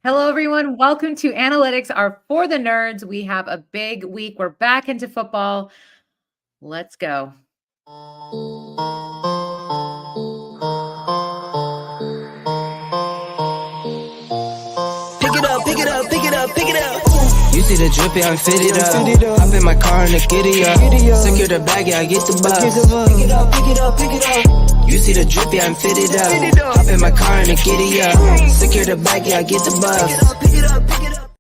Hello, everyone. Welcome to Analytics are for the nerds. We have a big week. We're back into football. Let's go. Pick it up, pick it up, pick it up, pick it up. You see the drippy, I'm fitted up. Hop in my car and the giddy up. Secure the bag, yeah, I get the bus. Pick it up, pick it up, pick it up. You see the drippy, I'm fitted up. Hop in my car and the giddy up. Secure the bag, yeah, I get the bus. Pick it up, pick it up.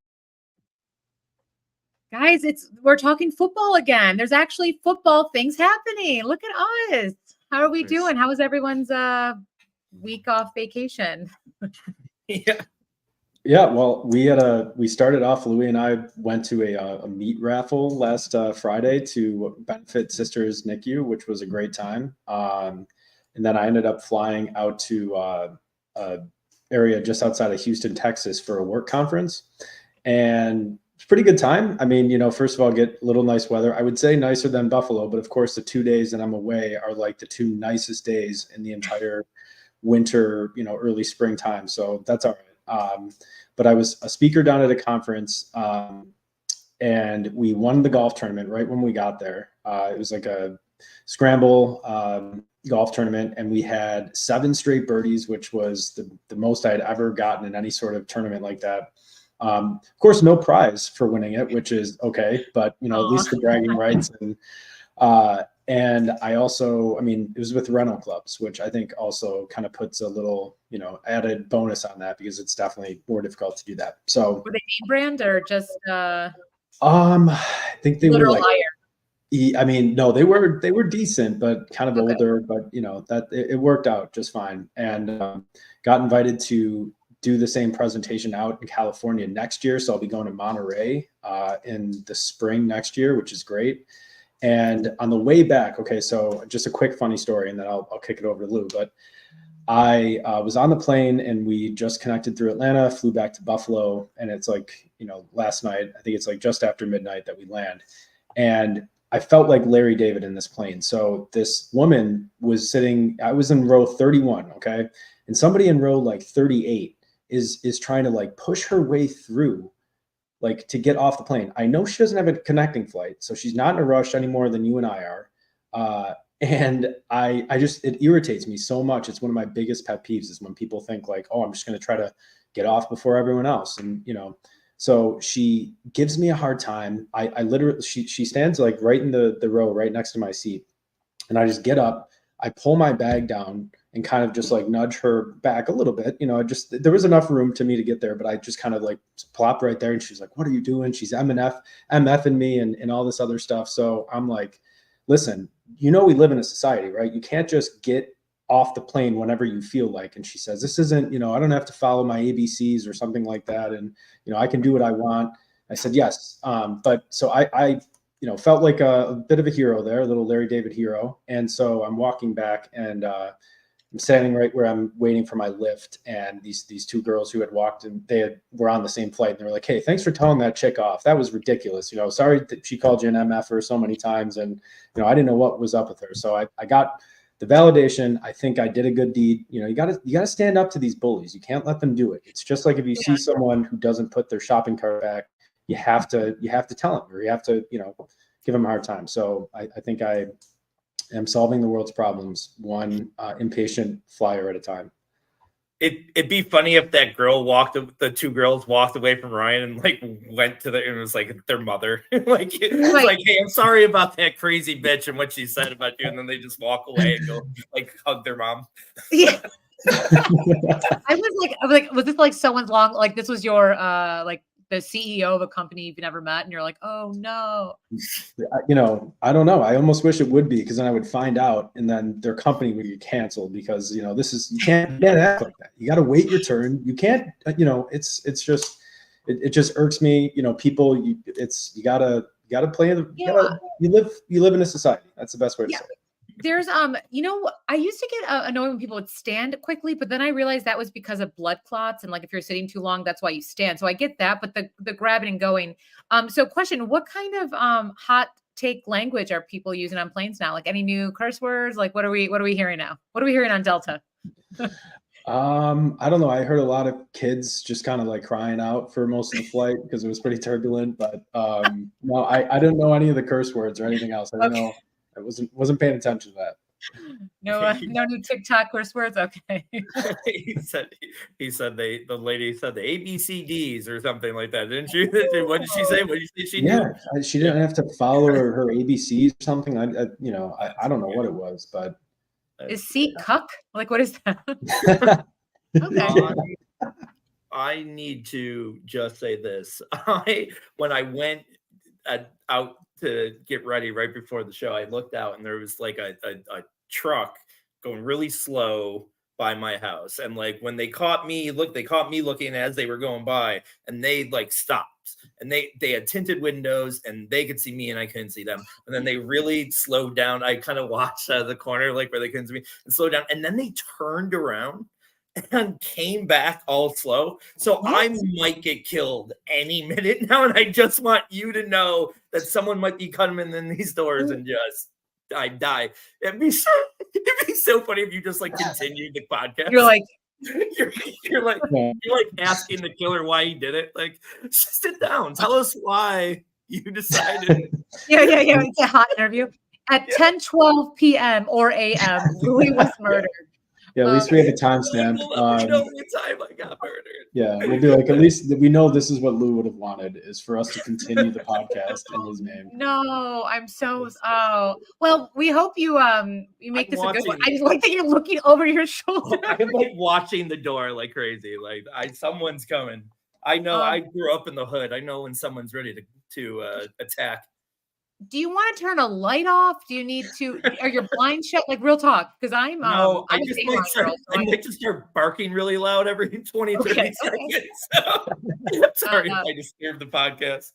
Guys, we're talking football again. There's actually football things happening. Look at us. How are we doing? How was everyone's week off vacation? Yeah, well, we started off. Louis and I went to a meat raffle last Friday to benefit Sisters NICU, which was a great time. And then I ended up flying out to a area just outside of Houston, Texas, for a work conference, and it's a pretty good time. I mean, first of all, get a little nice weather. I would say nicer than Buffalo, but of course, the 2 days that I'm away are like the two nicest days in the entire winter, early springtime. So that's all right. But I was a speaker down at a conference, and we won the golf tournament right when we got there. It was like a scramble golf tournament, and we had 7 straight birdies, which was the most I had ever gotten in any sort of tournament like that. Of course, no prize for winning it, which is okay, but at least the bragging rights. And I also, it was with rental clubs, which I think also kind of puts a little, added bonus on that, because it's definitely more difficult to do that. So Were they name brand or just I think they were literal like, hire? no, they were decent, but kind of older, but that it worked out just fine. And got invited to do the same presentation out in California next year. So I'll be going to Monterey in the spring next year, which is great. And on the way back, okay, so just a quick funny story, and then I'll kick it over to Lou. But I was on the plane, and we just connected through Atlanta, flew back to Buffalo, and it's like, last night, I think it's like just after midnight that we land. And I felt like Larry David in this plane. So this woman was sitting, I was in row 31, okay? And somebody in row like 38 is trying to like push her way through, like to get off the plane. I know she doesn't have a connecting flight, so she's not in a rush any more than you and I are. And I just, it irritates me so much. It's one of my biggest pet peeves is when people think like, oh, I'm just going to try to get off before everyone else. And, so she gives me a hard time. I literally, she stands like right in the row, right next to my seat. And I just get up, I pull my bag down and kind of just like nudge her back a little bit. There was enough room to me to get there, but I just kind of like plopped right there. And she's like, what are you doing? She's MFing me and all this other stuff. So I'm like, listen, we live in a society, right? You can't just get off the plane whenever you feel like. And she says, this isn't, I don't have to follow my ABCs or something like that. And, I can do what I want. I said, yes. But so I felt like a bit of a hero there, a little Larry David hero. And so I'm walking back, and I'm standing right where I'm waiting for my lift. And these 2 girls who had walked, and were on the same flight. And they were like, hey, thanks for telling that chick off. That was ridiculous. Sorry that she called you an MFer so many times. And, I didn't know what was up with her. So I got the validation. I think I did a good deed. You gotta stand up to these bullies. You can't let them do it. It's just like if you see someone who doesn't put their shopping cart back, you have to tell them, or you have to, give them a hard time. So I think I am solving the world's problems one impatient flyer at a time. It'd be funny if the 2 girls walked away from Ryan and like went to it was like their mother. like, hey, I'm sorry about that crazy bitch and what she said about you. And then they just walk away and go like hug their mom. Yeah. I was like, was this like someone's like this was your like the CEO of a company you've never met, and you're like, oh no. I don't know. I almost wish it would be, because then I would find out, and then their company would get canceled, because you can't act like that. You got to wait your turn. You can't. It's just it just irks me. People. You gotta play. You live in a society. That's the best way to say it. There's I used to get annoyed when people would stand quickly, but then I realized that was because of blood clots, and like if you're sitting too long, that's why you stand. So I get that, but the grabbing and going. So question, what kind of hot take language are people using on planes now? Like any new curse words? Like what are we hearing now? What are we hearing on Delta? I don't know. I heard a lot of kids just kind of like crying out for most of the flight because it was pretty turbulent. But no, I didn't know any of the curse words or anything else. I didn't Okay. know. I wasn't paying attention to that. No, no new TikTok curse words. Okay. he said the lady said the ABCDs or something like that, didn't she? What did she say? What did you say she knew? Yeah, she didn't have to follow her ABCs or something. I don't know what it was, but Is C cuck? Like, what is that? Okay. I need to just say this. When I went out to get ready right before the show, I looked out and there was like a truck going really slow by my house. And like when they caught me looking as they were going by, and they like stopped, and they had tinted windows and they could see me and I couldn't see them. And then they really slowed down. I kind of watched out of the corner, like where they couldn't see me, and slowed down. And then they turned around and came back all slow. So I might get killed any minute now. And I just want you to know that someone might be coming in these doors and just die. It'd be so funny if you just like continued the podcast. You're like, you're like asking the killer why he did it. Like, sit down. Tell us why you decided. yeah. It's a hot interview. At 10:12 p.m. or a.m., Louis was murdered. Yeah, at least we have a timestamp. We know the time I got murdered. Yeah, we'll be like, at least we know this is what Lou would have wanted, is for us to continue the podcast in his name. No, I'm so. Oh, well, we hope you make this a good one. I just like that you're looking over your shoulder. I'm like watching the door like crazy. Like someone's coming. I know. I grew up in the hood. I know when someone's ready to attack. Do you want to turn a light off? Do you need to? Are your blinds shut? Like real talk, because I'm. No, I'm I might just start barking really loud every 20, 30 seconds. So, sorry if I disturbed the podcast.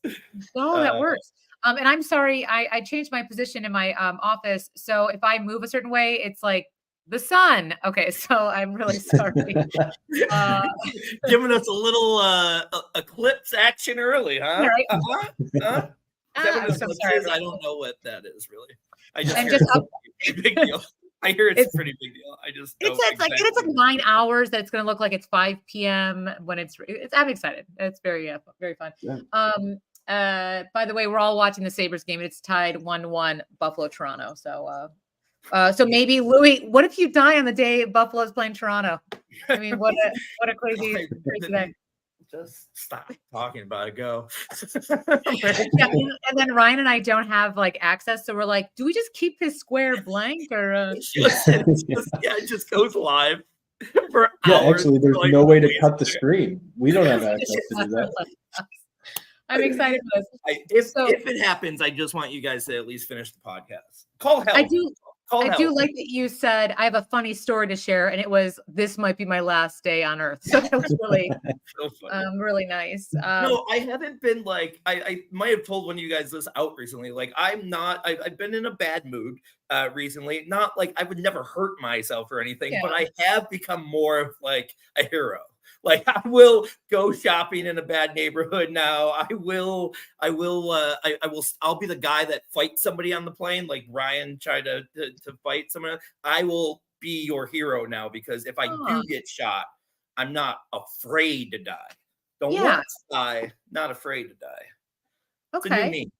No, that works. And I'm sorry, I changed my position in my office. So if I move a certain way, it's like the sun. Okay, so I'm really sorry. Giving us a little eclipse action early, huh? Right. Huh? I'm so sorry. I don't know what that is really. I just hear it's a big deal. I hear it's a pretty big deal. I just it's like 9 hours that it's going to look like it's 5 p.m. when it's I'm excited. It's very very fun. Yeah. By the way, we're all watching the Sabres game. It's tied 1-1 Buffalo Toronto. So maybe Louis, what if you die on the day Buffalo's playing Toronto? I mean, what a crazy day. Just stop talking about it. Go. Yeah, and then Ryan and I don't have like access, so we're like, do we just keep his square blank or? It just goes live for hours. Actually, there's no way to cut the screen. We don't have access to do that. I'm excited for this. If it happens, I just want you guys to at least finish the podcast. Call help. I do like that you said I have a funny story to share, and it was this might be my last day on Earth. So that was really, really nice. No, I haven't been like I might have told one of you guys this out recently. Like I've been in a bad mood recently. Not like I would never hurt myself or anything, but I have become more of like a hero. Like I will go shopping in a bad neighborhood now. I'll be the guy that fights somebody on the plane, like Ryan tried to fight someone. I will be your hero now, because if I do get shot, I'm not afraid to die. Don't want to die, not afraid to die. Okay. It's a new me.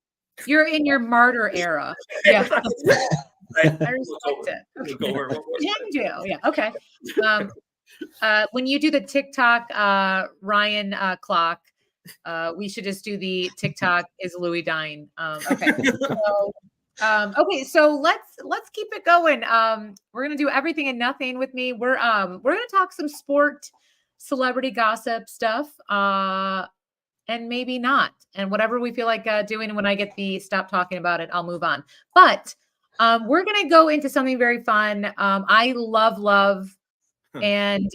You're in your martyr era. Yeah. I respect it. Yeah. Okay. When you do the TikTok Ryan clock, we should just do the TikTok is Louis dying. Okay. So let's keep it going. We're gonna do everything and nothing with me. We're gonna talk some sport, celebrity gossip stuff, and maybe not, and whatever we feel like doing. When I get the stop talking about it, I'll move on. But we're gonna go into something very fun. I love. And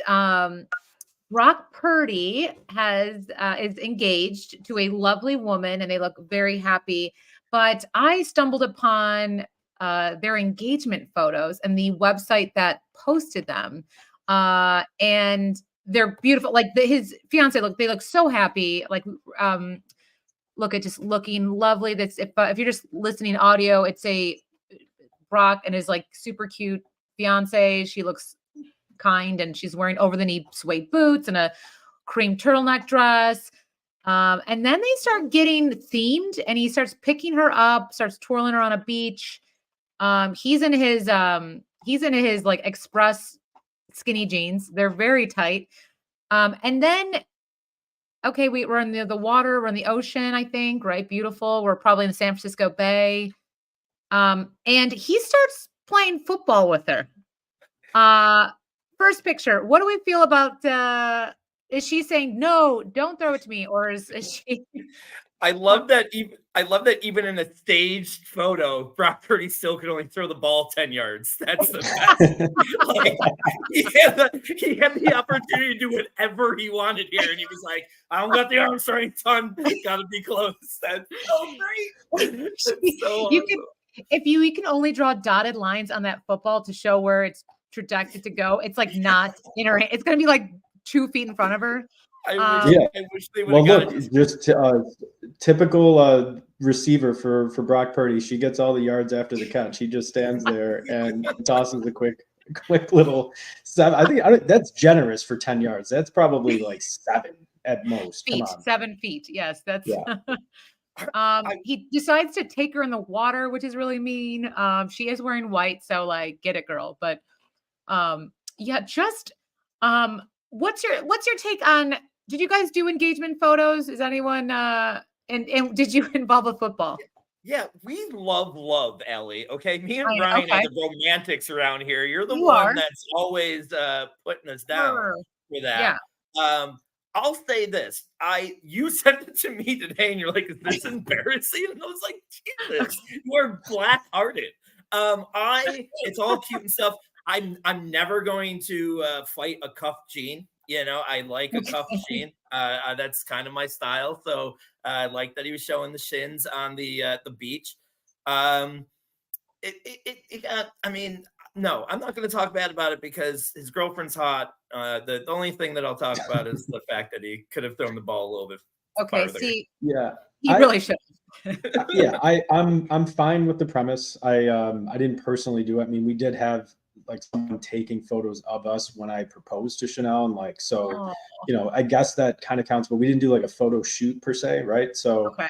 Brock Purdy is engaged to a lovely woman, and they look very happy. But I stumbled upon their engagement photos and the website that posted them, and they're beautiful. Like his fiance they look so happy. Like look at just looking lovely. That's if you're just listening audio, it's a Brock and his like super cute fiance. She looks kind, and she's wearing over the knee suede boots and a cream turtleneck dress. And then they start getting themed, and he starts picking her up, starts twirling her on a beach. He's in his like express skinny jeans. They're very tight. And then okay, we're in the water, we're in the ocean, I think, right? Beautiful. We're probably in the San Francisco Bay. And he starts playing football with her. First picture. What do we feel about is she saying no, don't throw it to me? Or is she I love that. Even in a staged photo, Brock Purdy still could only throw the ball 10 yards. That's the best. Like, he had the opportunity to do whatever he wanted here, and he was like, "I don't got the arm strength, son. Got to be close." That's so great. That's so you awesome. can if you can only draw dotted lines on that football to show where it's trajected to go. It's like not in her hand. It's gonna be like 2 feet in front of her. I wish they would Well, have got look, it. just typical receiver for Brock Purdy. She gets all the yards after the catch. He just stands there and tosses a quick little 7. I think that's generous for 10 yards. That's probably like 7 at most. Come Feet, on. 7 feet. Yes, that's Yeah. he decides to take her in the water, which is really mean. She is wearing white, so like get it, girl. But yeah, just what's your take on, did you guys do engagement photos? Is anyone and did you involve a football? Yeah, we love Allie. Okay, me and I know, Ryan are okay. the romantics around here. You're the You one are. that's always putting us down Sure. for Yeah. that. I'll say this: you sent it to me today, and you're like, "Is this embarrassing?" And I was like, "Jesus, you are black-hearted." It's all cute and stuff. I'm never going to fight a cuffed jean. You know, I like a cuffed jean. That's kind of my style. So I like that he was showing the shins on the beach. I mean, no, I'm not going to talk bad about it because his girlfriend's hot. The only thing that I'll talk about is the fact that he could have thrown the ball a little bit Okay, farther. see, Yeah. he really should. Yeah, I'm fine with the premise. I didn't personally do it. I mean, we did have like someone taking photos of us when I proposed to Chanel, and like so, Oh, I guess that kind of counts, but we didn't do like a photo shoot per se, right? So, okay.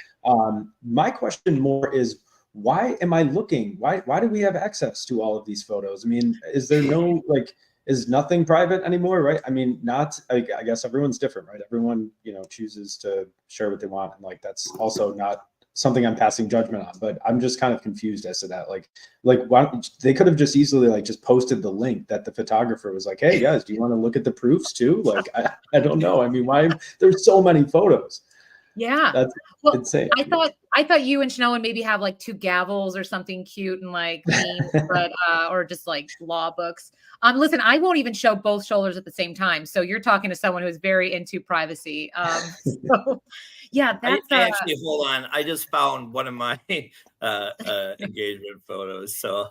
my question more is, why am I looking? Why do we have access to all of these photos? I mean, is there no like, is nothing private anymore, right? I mean, not. I guess everyone's different, right? Everyone chooses to share what they want, and like that's also not something I'm passing judgment on. But I'm just kind of confused as to that. Like why they could have just easily like just posted the link that the photographer was like, "Hey guys, do you want to look at the proofs too?" Like I don't know. I mean, why there's so many photos? Yeah. That's Well, insane. I thought you and Chanel would maybe have like 2 gavels or something cute and like themed, but or just like law books. Listen, I won't even show both shoulders at the same time. So you're talking to someone who's very into privacy. So yeah, I that's actually hold on. I just found one of my engagement photos, so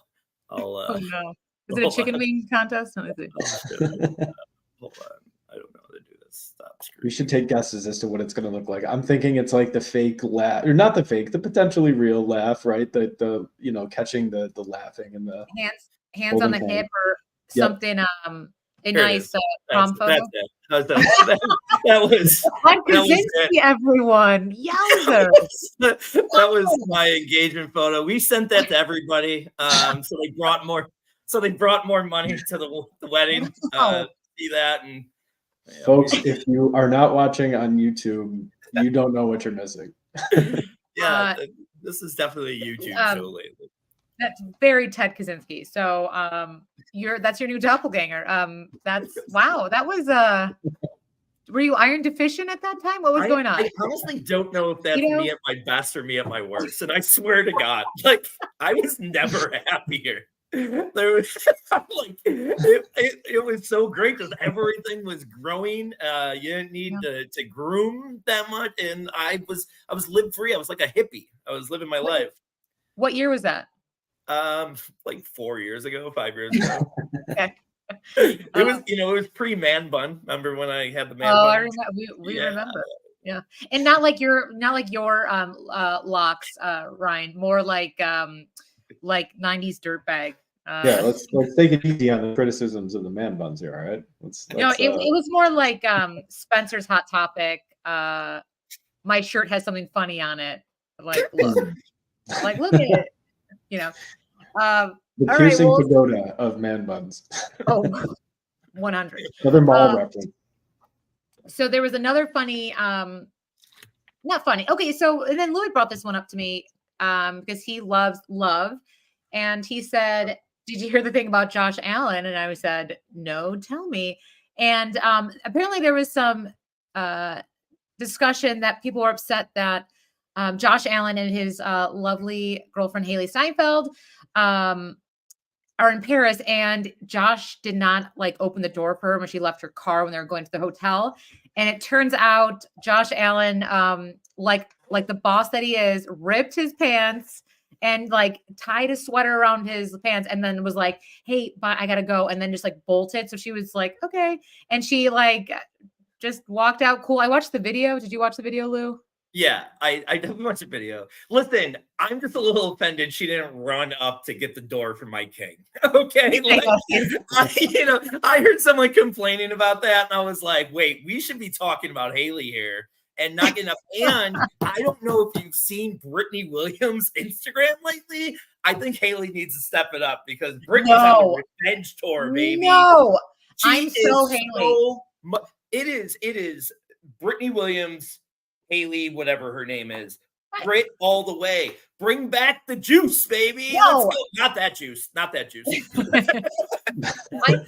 I'll. oh no. Is it a Hold chicken on. wing contest? Let me see. Hold on. I don't know how to do this. Stop screen. We should take guesses as to what it's going to look like. I'm thinking it's like the fake laugh, or not the fake, the potentially real laugh, right? The catching the laughing and the Hands on the holding hip hand. or Yep. something. A Here it nice is. prom photo. That's it. That was I'm that was Kaczynski, it. everyone. Yowzer. That was my engagement photo. We sent that to everybody. So they brought more. So they brought more money to the wedding. Wow. See that, and Folks, if you are not watching on YouTube, you don't know what you're missing. yeah, this is definitely a YouTube show lately. That's very Ted Kaczynski. So that's your new doppelganger. That's wow. That was were you iron deficient at that time? What was going on? I honestly don't know if that's You know? me at my best or me at my worst. And I swear to God, like I was never happier. There was like it was so great because everything was growing. You didn't need to groom that much, and I was live free. I was like a hippie. I was living my life. What year was that? Like 4 years ago, 5 years ago. Okay. It was it was pre-man bun. Remember when I had the man Oh, bun? I remember. We remember. Yeah, and not like your locks, Ryan. More like 90s dirtbag. Yeah, let's take it easy on the criticisms of the man buns here. All right, No, it was more like Spencer's hot topic. My shirt has something funny on it. Like, look, look at it. You know. the All right. piercing Well, pagoda of man buns. oh, 100. Another mall reference. So there was another funny, not funny. Okay, so and then Louis brought this one up to me because he loves love, and he said, "Did you hear the thing about Josh Allen?" And I said, "No, tell me." And apparently there was some discussion that people were upset that Josh Allen and his lovely girlfriend Haley Steinfeld are in Paris, and Josh did not like open the door for her when she left her car when they were going to the hotel. And it turns out Josh Allen, like the boss that he is, ripped his pants and like tied a sweater around his pants, and then was like, "Hey, bye, I gotta go," and then just like bolted. So she was like, "Okay," and she like just walked out cool. I watched the video. Did you watch the video, Lou? Yeah, I definitely watched the video. Listen, I'm just a little offended she didn't run up to get the door for my king. Okay, like, I heard someone complaining about that, and I was like, wait, we should be talking about Haley here and not getting up. And I don't know if you've seen Brittany Williams' Instagram lately. I think Haley needs to step it up because Brittany's on a revenge tour, baby. No, I'm so Haley. It is Brittany Williams, Haley, whatever her name is, Brit all the way. Bring back the juice, baby. No. Let's go. Not that juice. Not that juice.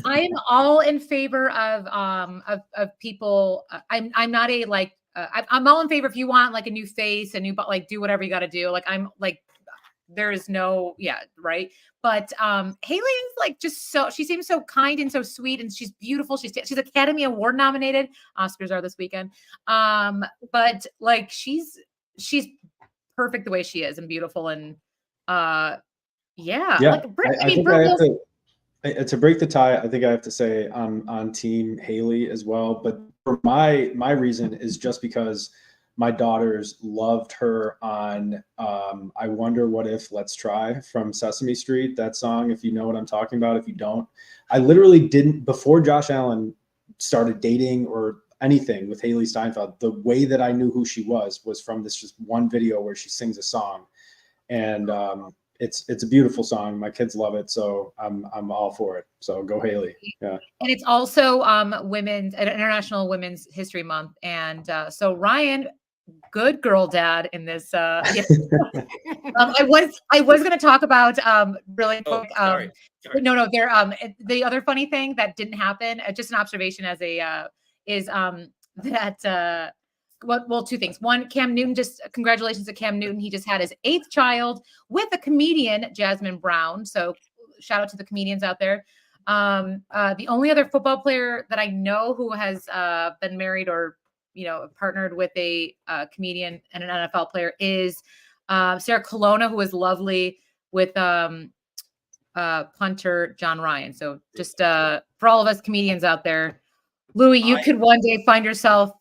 I am all in favor of people. I'm not a like. I'm all in favor if you want like a new face, a new like do whatever you got to do. Like I'm like there is no right. But Haley is like just so she seems so kind and so sweet, and she's beautiful. She's Academy Award nominated. Oscars are this weekend. But like she's perfect the way she is and beautiful and Like, to break the tie, I think I have to say on team Haley as well. But for my reason is just because my daughters loved her on I Wonder What If Let's Try from Sesame Street, that song, if you know what I'm talking about. If you don't, I literally didn't, before Josh Allen started dating or anything with Haley Steinfeld, the way that I knew who she was from this just one video where she sings a song. And it's a beautiful song. My kids love it, so I'm all for it. So go Haley. Yeah. And it's also International Women's History Month, and so Ryan, good girl dad in this. I was going to talk about really quick. Sorry. No. There. The other funny thing that didn't happen, just an observation as a is that. Well, two things. One, Cam Newton, just congratulations to Cam Newton. He just had his 8th child with a comedian, Jasmine Brown. So shout out to the comedians out there. The only other football player that I know who has been married or, partnered with a comedian and an NFL player is Sarah Colonna, who is lovely with punter John Ryan. So just for all of us comedians out there, Louis, you could one day find yourself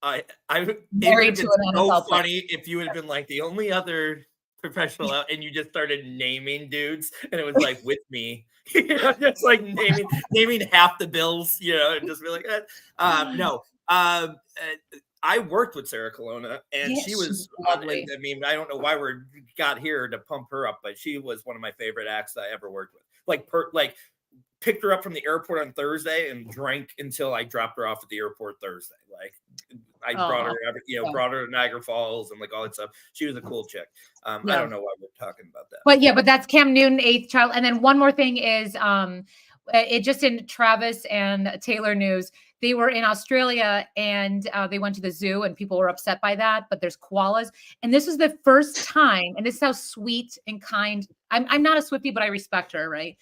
it would have been so funny if you would have been like the only other professional out and you just started naming dudes and it was like with me, just like naming half the bills, and just be like, no. I worked with Sarah Colonna and she was lovely. I mean, I don't know why we got here to pump her up, but she was one of my favorite acts I ever worked with. Picked her up from the airport on Thursday and drank until I dropped her off at the airport Thursday. Like I brought her to Niagara Falls and like all that stuff. She was a cool chick. I don't know why we're talking about that. But that's Cam Newton, 8th child. And then one more thing is it just in Travis and Taylor news, they were in Australia and they went to the zoo and people were upset by that, but there's koalas. And this was the first time, and this is how sweet and kind. I'm not a Swiftie, but I respect her, right?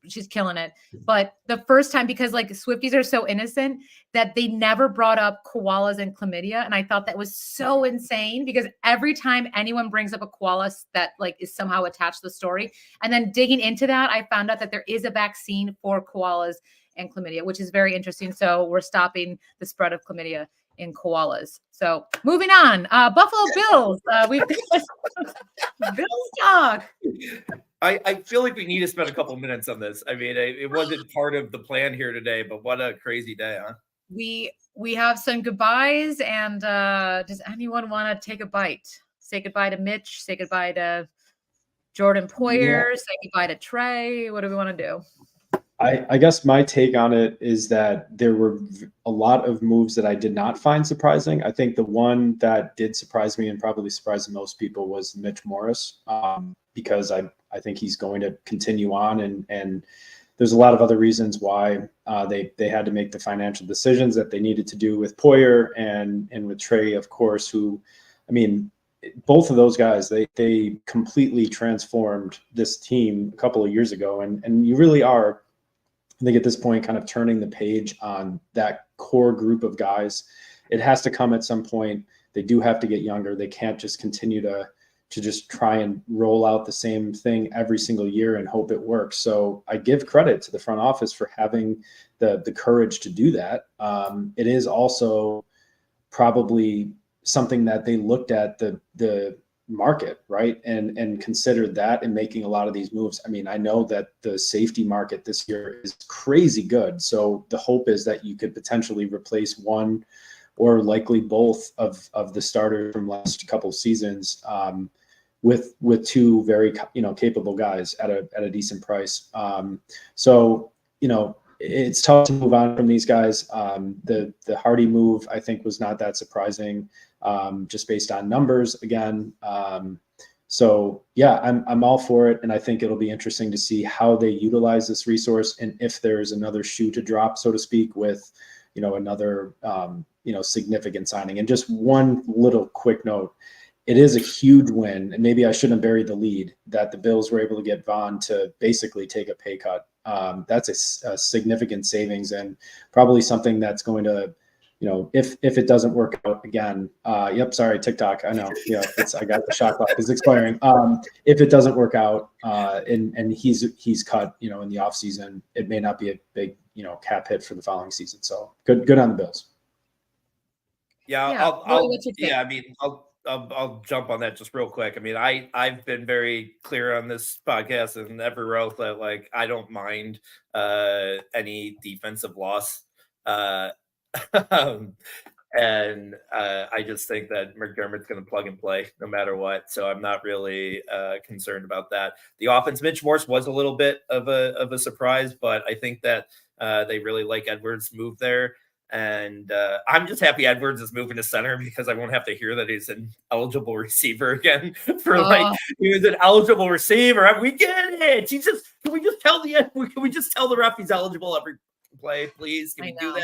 She's killing it. But the first time, because like Swifties are so innocent that they never brought up koalas and chlamydia. And I thought that was so insane because every time anyone brings up a koala that like is somehow attached to the story. And then digging into that, I found out that there is a vaccine for koalas and chlamydia, which is very interesting. So we're stopping the spread of chlamydia in koalas. So moving on, Buffalo Bills. We've got Bills talk. I feel like we need to spend a couple minutes on this. I mean, it wasn't part of the plan here today, but what a crazy day, huh? We have some goodbyes, and does anyone want to take a bite? Say goodbye to Mitch. Say goodbye to Jordan Poyer. Yeah. Say goodbye to Trey. What do we want to do? I guess my take on it is that there were a lot of moves that I did not find surprising. I think the one that did surprise me and probably surprised most people was Mitch Morris, because I think he's going to continue on, and there's a lot of other reasons why they had to make the financial decisions that they needed to do with Poyer and with Trey, of course, who, I mean, both of those guys, they completely transformed this team a couple of years ago, and you really are, I think at this point, kind of turning the page on that core group of guys. It has to come at some point. They do have to get younger. They can't just continue to just try and roll out the same thing every single year and hope it works. So I give credit to the front office for having the courage to do that. It is also probably something that they looked at the market, right, and considered that in making a lot of these moves. I mean, I know that the safety market this year is crazy good, so the hope is that you could potentially replace one or likely both of the starters from last couple of seasons with two very capable guys at a decent price. So it's tough to move on from these guys. The Hardy move, I think, was not that surprising, just based on numbers again. So yeah, I'm all for it, and I think it'll be interesting to see how they utilize this resource, and if there's another shoe to drop, so to speak, with another significant signing. And just one little quick note. It is a huge win, and maybe I shouldn't have buried the lead, that the Bills were able to get Vaughn to basically take a pay cut. That's a significant savings, and probably something that's going to, if it doesn't work out again. Yep, sorry, TikTok. I know. Yeah, I got the shot clock is expiring. If it doesn't work out, and he's cut, in the off season, it may not be a big, cap hit for the following season. So good on the Bills. Yeah, I'll jump on that just real quick. I mean, I've been very clear on this podcast and every row that, like, I don't mind any defensive loss. And I just think that McDermott's going to plug and play no matter what. So I'm not really concerned about that. The offense, Mitch Morse was a little bit of a surprise, but I think that they really like Edwards' move there. And I'm just happy Edwards is moving to center, because I won't have to hear that he's an eligible receiver again he was an eligible receiver. We get it. Can we just tell the ref he's eligible every play, please? Can we do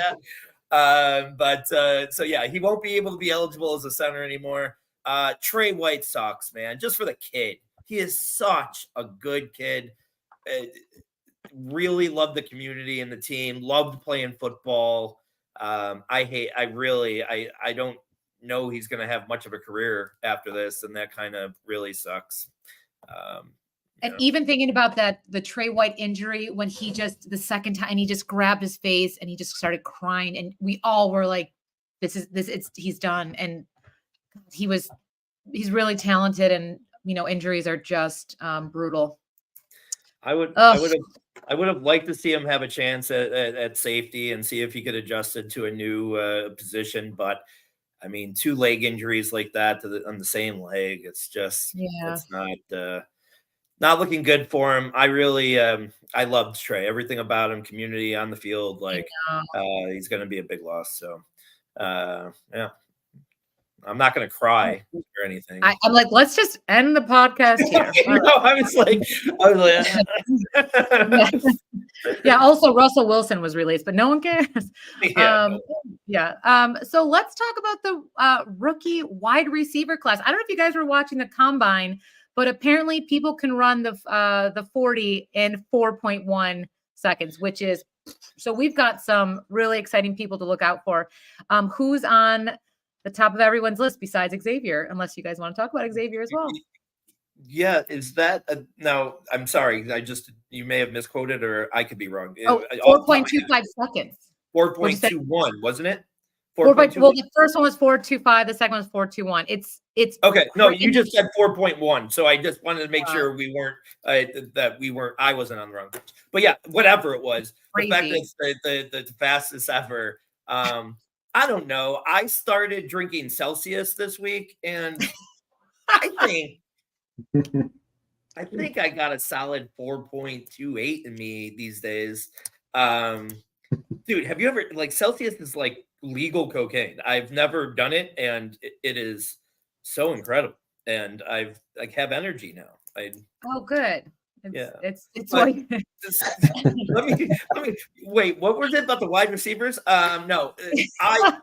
that? So yeah, he won't be able to be eligible as a center anymore. Trey White sucks, man. Just for the kid. He is such a good kid. Really loved the community and the team. Loved playing football. I don't know he's going to have much of a career after this, and that kind of really sucks. And even thinking about the Trey White injury, when he just, the second time, and he just grabbed his face and he just started crying, and we all were like, he's done. And he's really talented, and injuries are just brutal. I would have liked to see him have a chance at safety and see if he could adjust it to a new position. But I mean, 2 leg injuries like that on the same leg, it's just, it's not looking good for him. I really, I loved Trey, everything about him, community on the field. Like, he's going to be a big loss. So, yeah. I'm not going to cry or anything. I'm like, let's just end the podcast here. I was like, yeah. Also, Russell Wilson was released, but no one cares. So let's talk about the rookie wide receiver class. I don't know if you guys were watching the combine, but apparently people can run the 40 in 4.1 seconds, which is, so we've got some really exciting people to look out for. Who's on the top of everyone's list besides Xavier, unless you guys want to talk about Xavier as well? Yeah, is that no? I'm sorry, you may have misquoted, or I could be wrong. 4.25 seconds. 4.21, wasn't it? Well, the first one was 4.25. The second one was 4.21. It's okay. No, you crazy. just said 4.1. So I just wanted to make sure we weren't I wasn't on the wrong page. But yeah, whatever it was, the fact that it's the fastest ever. I don't know. I started drinking Celsius this week, and I think I got a solid 4.28 in me these days. Dude, have you ever Celsius is like legal cocaine. I've never done it, and it is so incredible. And I've have energy now. Oh, good. Yeah. It's But like let me wait. What was it about the wide receivers? No,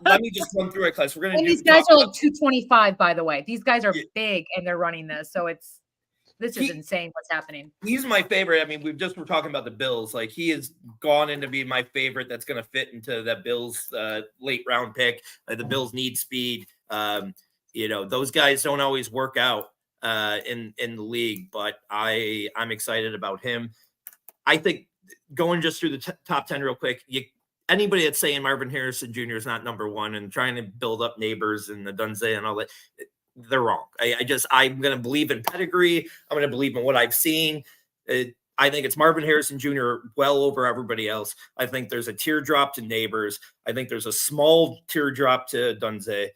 let me just run through it, class. We're gonna and do these guys are like 225, by the way. These guys are big and they're running this, so this is insane what's happening. He's my favorite. I mean, we're talking about the Bills. Like, he has gone into being my favorite. That's going to fit into that Bills late round pick. The Bills need speed. Those guys don't always work out in the league, but I'm excited about him. I think going just through the top 10 real quick, anybody that's saying Marvin Harrison Jr. is not number one and trying to build up Neighbors and the Dunze and all that, they're wrong. I'm going to believe in pedigree. I'm going to believe in what I've seen. I think it's Marvin Harrison Jr. well over everybody else. I think there's a teardrop to Neighbors. I think there's a small teardrop to Dunze.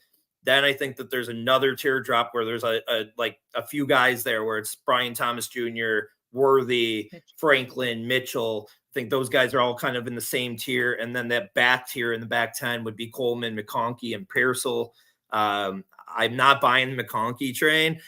Then I think that there's another teardrop where there's a few guys there where it's Brian Thomas Jr., Worthy, Franklin, Mitchell. I think those guys are all kind of in the same tier. And then that back tier in the back 10 would be Coleman, McConkey, and Pearsall. I'm not buying the McConkey train.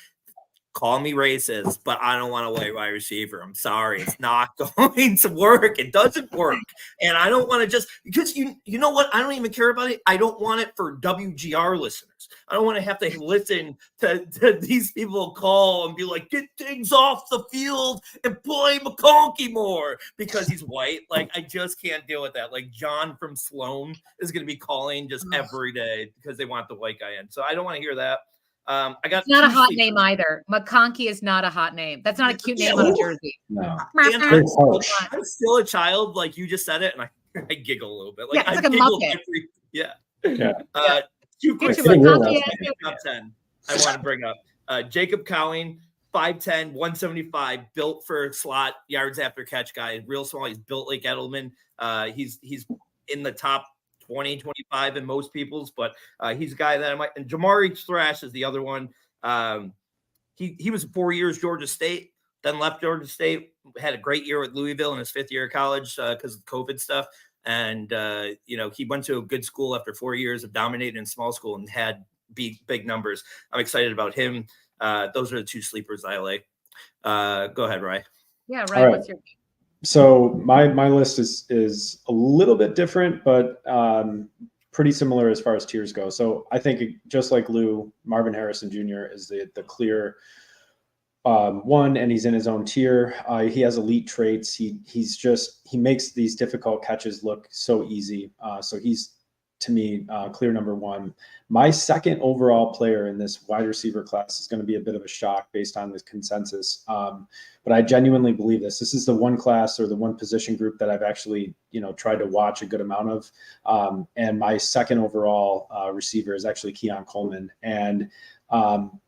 Call me racist, but I don't want to wide receiver. I'm sorry. It's not going to work. It doesn't work. And I don't want to just because you know what? I don't even care about it. I don't want it for WGR listeners. I don't want to have to listen to these people call and be like, get things off the field and play McConkey more because he's white. Like, I just can't deal with that. Like, John from Sloan is going to be calling just every day because they want the white guy in. So I don't want to hear that. It's not a hot name either. McConkey is not a hot name. That's not a cute name on a jersey. No. I'm still a child, like you just said it, and I giggle a little bit. Like, it's like a Muppet. Two quick Get you top 10 I want to bring up. Jacob Cowing, 5'10", 175, built for slot yards after catch guy. Real small. He's built like Edelman. He's in the top 20, 25 in most people's, but he's a guy that I might. And Jamari Thrash is the other one. He was 4 years Georgia State, then left Georgia State, had a great year at Louisville in his 5th year of college because of COVID stuff. And, he went to a good school after 4 years of dominating in small school and had big numbers. I'm excited about him. Those are the two sleepers I like. Go ahead, Rye. Yeah, Rye, what's your So my list is a little bit different, but pretty similar as far as tiers go. So I think just like Lou, Marvin Harrison Jr. is the clear one, and he's in his own tier. He has elite traits. He makes these difficult catches look so easy. So he's, to me, clear number one. My second overall player in this wide receiver class is going to be a bit of a shock based on this consensus. But I genuinely believe this. This is the one class or the one position group that I've actually, tried to watch a good amount of. And my second overall receiver is actually Keon Coleman. And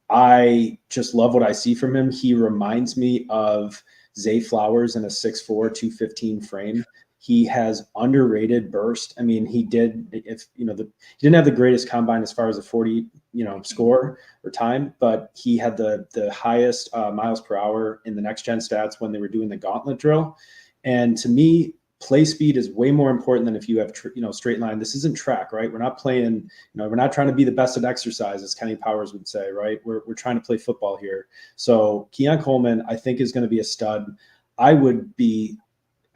I just love what I see from him. He reminds me of Zay Flowers in a 6'4", 215 frame. He has underrated burst. I mean, he didn't have the greatest combine as far as a 40, score or time, but he had the highest miles per hour in the next gen stats when they were doing the gauntlet drill. And to me, play speed is way more important than if you have, straight line. This isn't track, right? We're not playing, we're not trying to be the best at exercise, as Kenny Powers would say, right? We're trying to play football here. So Keon Coleman, I think, is going to be a stud. I would be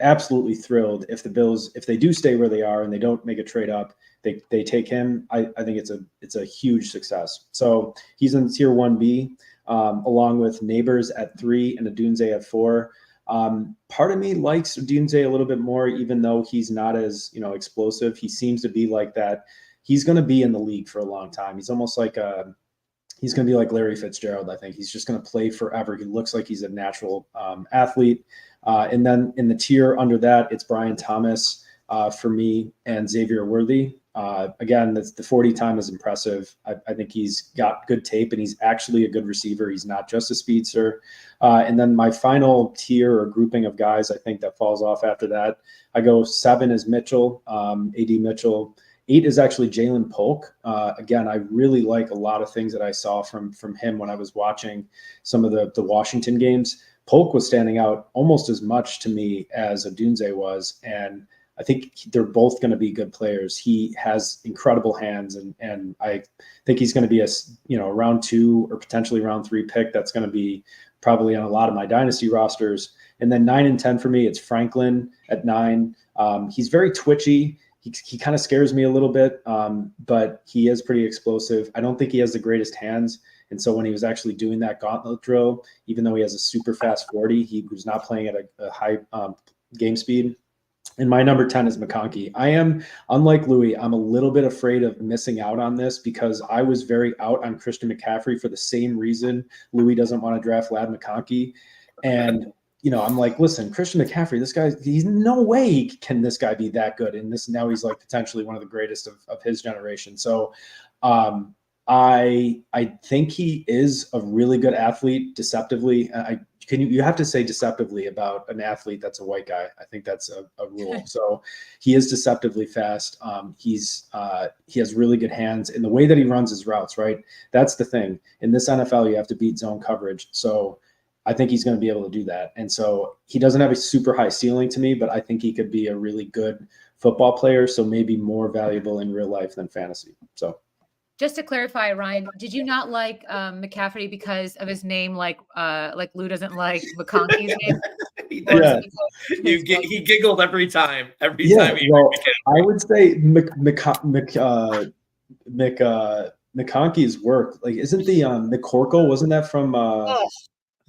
absolutely thrilled if the Bills, if they do stay where they are and they don't make a trade up, they take him. I think it's a huge success. So he's in tier 1B, along with Neighbors at 3 and Adunze at 4. Part of me likes Adunze a little bit more, even though he's not as explosive. He seems to be like that. He's going to be in the league for a long time. He's almost like he's going to be like Larry Fitzgerald. I think he's just going to play forever. He looks like he's a natural athlete. And then in the tier under that, it's Brian Thomas for me and Xavier Worthy. Again, the 40 time is impressive. I think he's got good tape, and he's actually a good receiver. He's not just a speedster. And then my final tier or grouping of guys, I think that falls off after that. I go 7 is Mitchell, AD Mitchell. 8 is actually Jalen Polk. Again, I really like a lot of things that I saw from him when I was watching some of the Washington games. Polk was standing out almost as much to me as Odunze was, and I think they're both going to be good players. He has incredible hands, and I think he's going to be a round 2 or potentially round 3 pick. That's going to be probably on a lot of my dynasty rosters. And then 9 and 10 for me, it's Franklin at 9. He's very twitchy. He kind of scares me a little bit, but he is pretty explosive. I don't think he has the greatest hands. And so when he was actually doing that gauntlet drill, even though he has a super fast 40, he was not playing at a high game speed. And my number 10 is McConkey. I am, unlike Louis, I'm a little bit afraid of missing out on this because I was very out on Christian McCaffrey for the same reason Louis doesn't want to draft Ladd McConkey. And, I'm like, listen, Christian McCaffrey, this guy, he's no way can this guy be that good. And now he's like potentially one of the greatest of his generation. So I think he is a really good athlete deceptively. You have to say deceptively about an athlete that's a white guy. I think that's a rule. So he is deceptively fast. He has really good hands, and the way that he runs his routes, right? That's the thing. In this NFL, you have to beat zone coverage. So I think he's going to be able to do that. And so he doesn't have a super high ceiling to me, but I think he could be a really good football player. So maybe more valuable in real life than fantasy. So. Just to clarify, Ryan, did you not like McCaffrey because of his name, like Lou doesn't like McConkey's name? Yeah. He giggled every time. Time he I would say McConkey's work. Like, isn't the McCorkle? Wasn't that from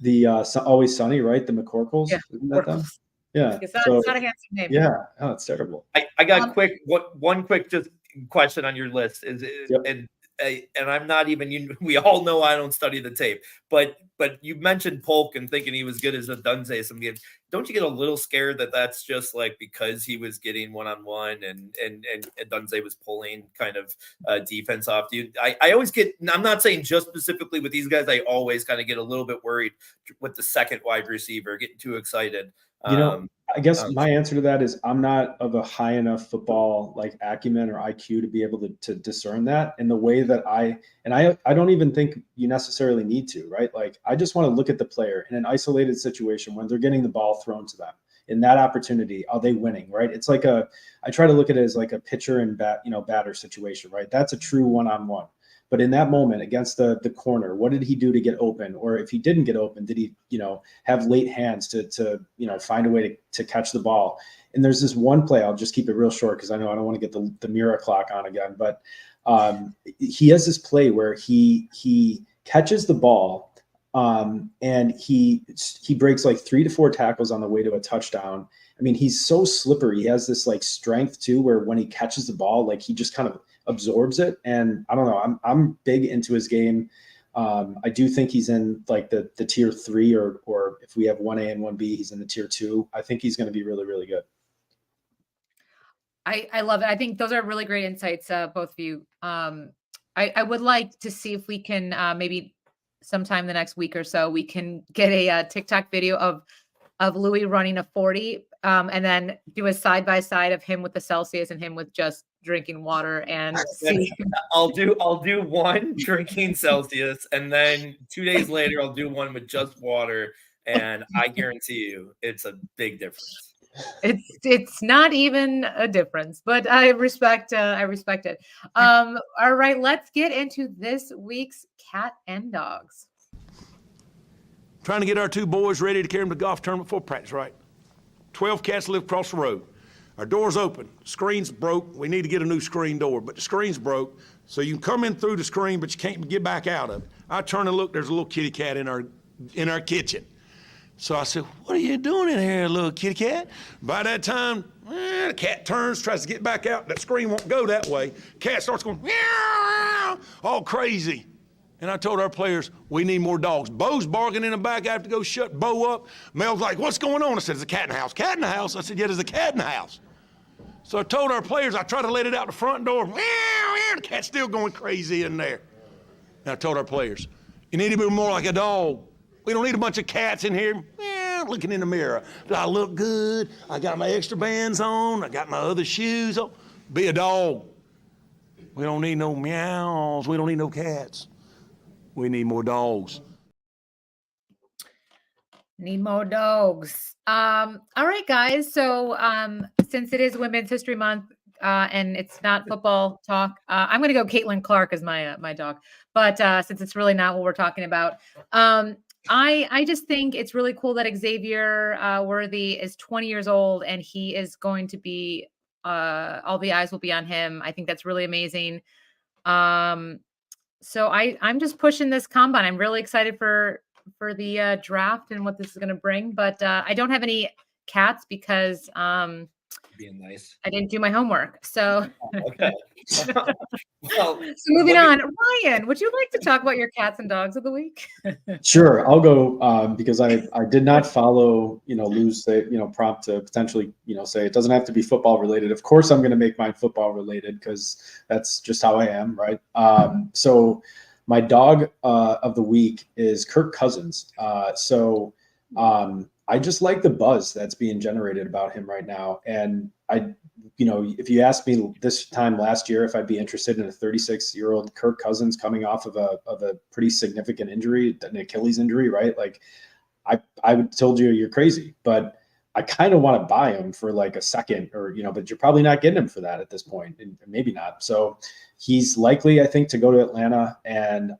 the Always Sunny? Right, the McCorkles. Yeah. Isn't that them? Yeah. It's not a handsome name. Yeah. Oh, it's terrible. I got one quick just question on your list is Yep. And I'm not even we all know I don't study the tape, but you mentioned Polk and thinking he was good as a Dunze some games. Don't you get a little scared that that's just like because he was getting one-on-one and Dunze was pulling kind of defense off you? I always get, I'm not saying just specifically with these guys, I always kind of get a little bit worried with the second wide receiver getting too excited. I guess my answer to that is I'm not of a high enough football like acumen or IQ to be able to discern that in the way that I don't even think you necessarily need to, right? Like, I just want to look at the player in an isolated situation when they're getting the ball thrown to them. In that opportunity, are they winning, right? It's like I try to look at it as like a pitcher and batter situation, right? That's a true one-on-one. But in that moment against the corner, what did he do to get open? Or if he didn't get open, did he, have late hands to find a way to catch the ball? And there's this one play, I'll just keep it real short because I know I don't want to get the mirror clock on again, but he has this play where he catches the ball and he breaks like 3 to 4 tackles on the way to a touchdown. I mean, he's so slippery. He has this like strength too, where when he catches the ball, like he just kind of absorbs it. And I don't know, I'm big into his game. I do think he's in like the tier 3 or if we have 1A and 1B, he's in the tier 2. I think he's going to be really, really good. I love it. I think those are really great insights, both of you. I would like to see if we can maybe sometime the next week or so, we can get a TikTok video of Louis running a 40 and then do a side-by-side of him with the Celsius and him with just drinking water and see. I'll do one drinking Celsius and then 2 days later I'll do one with just water, and I guarantee you it's a big difference. It's not even a difference, but I respect it. All right, let's get into this week's Cat and Dogs. Trying to get our 2 boys ready to carry them to golf tournament before practice, right? 12 cats live across the road. Our door's open. Screen's broke. We need to get a new screen door, but the screen's broke, so you can come in through the screen, but you can't get back out of it. I turn and look, there's a little kitty cat in our kitchen. So I said, "What are you doing in here, little kitty cat?" By that time, the cat turns, tries to get back out. That screen won't go that way. Cat starts going, meow, all crazy. And I told our players, we need more dogs. Bo's barking in the back. I have to go shut Bo up. Mel's like, "What's going on?" I said, "There's a cat in the house." "Cat in the house?" I said, "Yeah, there's a cat in the house." So I told our players, I tried to let it out the front door. Meow, meow, the cat's still going crazy in there. And I told our players, you need to be more like a dog. We don't need a bunch of cats in here looking in the mirror. Do I look good? I got my extra bands on. I got my other shoes on. Be a dog. We don't need no meows. We don't need no cats. We need more dogs. Need more dogs. All right, guys. So since it is Women's History Month and it's not football talk, I'm going to go Caitlin Clark as my dog. But since it's really not what we're talking about, I just think it's really cool that Xavier Worthy is 20 years old and he is going to be all the eyes will be on him. I think that's really amazing. So I'm just pushing this combine. I'm really excited for the draft and what this is going to bring. But I don't have any cats because Being nice. I didn't do my homework. So, Okay. Well, so moving on. Ryan, would you like to talk about your cats and dogs of the week? Sure, I'll go because I did not follow Lou's prompt to potentially say it doesn't have to be football related. Of course, I'm going to make mine football related because that's just how I am, right? So my dog of the week is Kirk Cousins. I just like the buzz that's being generated about him right now, and if you asked me this time last year if I'd be interested in a 36-year-old Kirk Cousins coming off of a pretty significant injury, an Achilles injury, right? Like I would told you're crazy, but I kind of want to buy him for like a second but you're probably not getting him for that at this point, and maybe not. So he's likely, I think, to go to Atlanta, and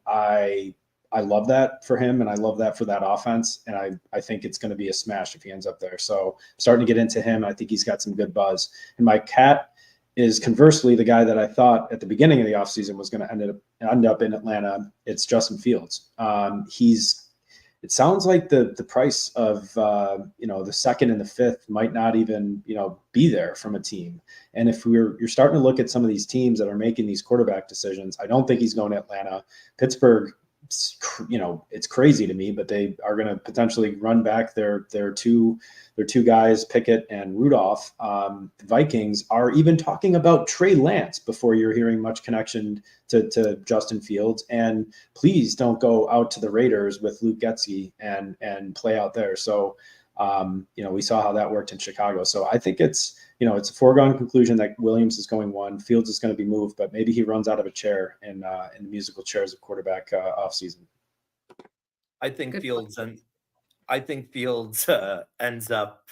I love that for him, and I love that for that offense, and I think it's going to be a smash if he ends up there. So I'm starting to get into him. I think he's got some good buzz. And my cat is conversely the guy that I thought at the beginning of the offseason was going to end up in Atlanta. It's Justin Fields. It sounds like the price of the second and the fifth might not even be there from a team. And if you're starting to look at some of these teams that are making these quarterback decisions, I don't think he's going to Atlanta. Pittsburgh, it's crazy to me, but they are going to potentially run back their two guys, Pickett and Rudolph. The Vikings are even talking about Trey Lance before you're hearing much connection to Justin Fields. And please don't go out to the Raiders with Luke Getsy and play out there. So we saw how that worked in Chicago. So I think it's a foregone conclusion that Williams is going one. Fields is going to be moved, but maybe he runs out of a chair in the musical chairs of quarterback offseason. I think Fields ends up.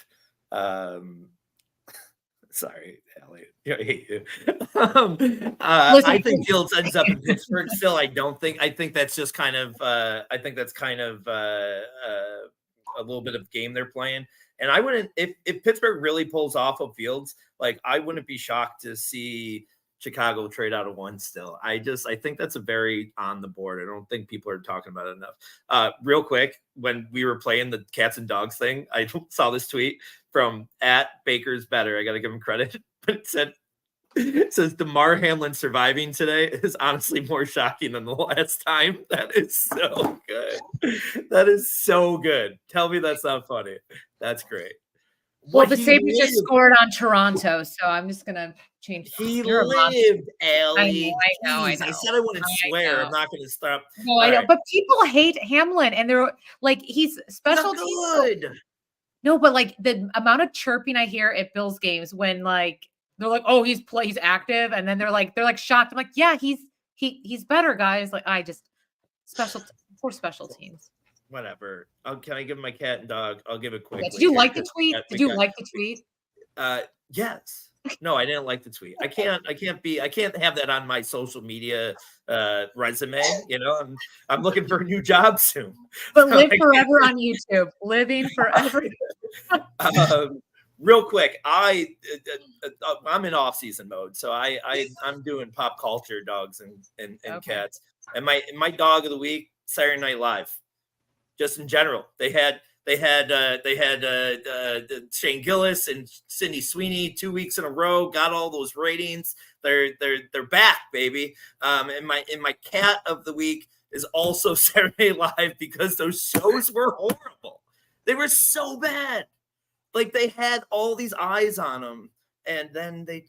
Sorry, Allie. I hate you. I think Fields ends up in Pittsburgh. Still, I think that's just kind of. I think that's kind of a little bit of game they're playing. And I wouldn't, if Pittsburgh really pulls off of Fields, like I wouldn't be shocked to see Chicago trade out of one still. I think that's a very on the board. I don't think people are talking about it enough. Real quick, when we were playing the cats and dogs thing, I saw this tweet from @Baker's Better. I got to give him credit, but it says DeMar Hamlin surviving today is honestly more shocking than the last time. That is so good. That is so good. Tell me that's not funny. That's great. Well, the Sabres just scored on Toronto, so I'm just gonna change. He lived, Allie. I know. I said I wouldn't swear. I'm not going to stop. No, I know. Right. But people hate Hamlin, and they're like, he's special. Good. No, but like the amount of chirping I hear at Bills games when like they're like, oh, he's active, and then they're like shocked. I'm like, yeah, he's better, guys. Like I just for special teams. Whatever. Can I give my cat and dog? I'll give it quick. Yeah, did you like the tweet? Did you like the tweet? Yes. No, I didn't like the tweet. I can't have that on my social media resume. I'm looking for a new job soon. But live forever on YouTube. Living forever. Real quick, I'm in off-season mode, so I'm doing pop culture dogs and cats. And my dog of the week, Saturday Night Live. Just in general, they had Shane Gillis and Sydney Sweeney 2 weeks in a row, got all those ratings. They're back, baby. And my cat of the week is also Saturday Night Live because those shows were horrible. They were so bad. Like they had all these eyes on them, and then they're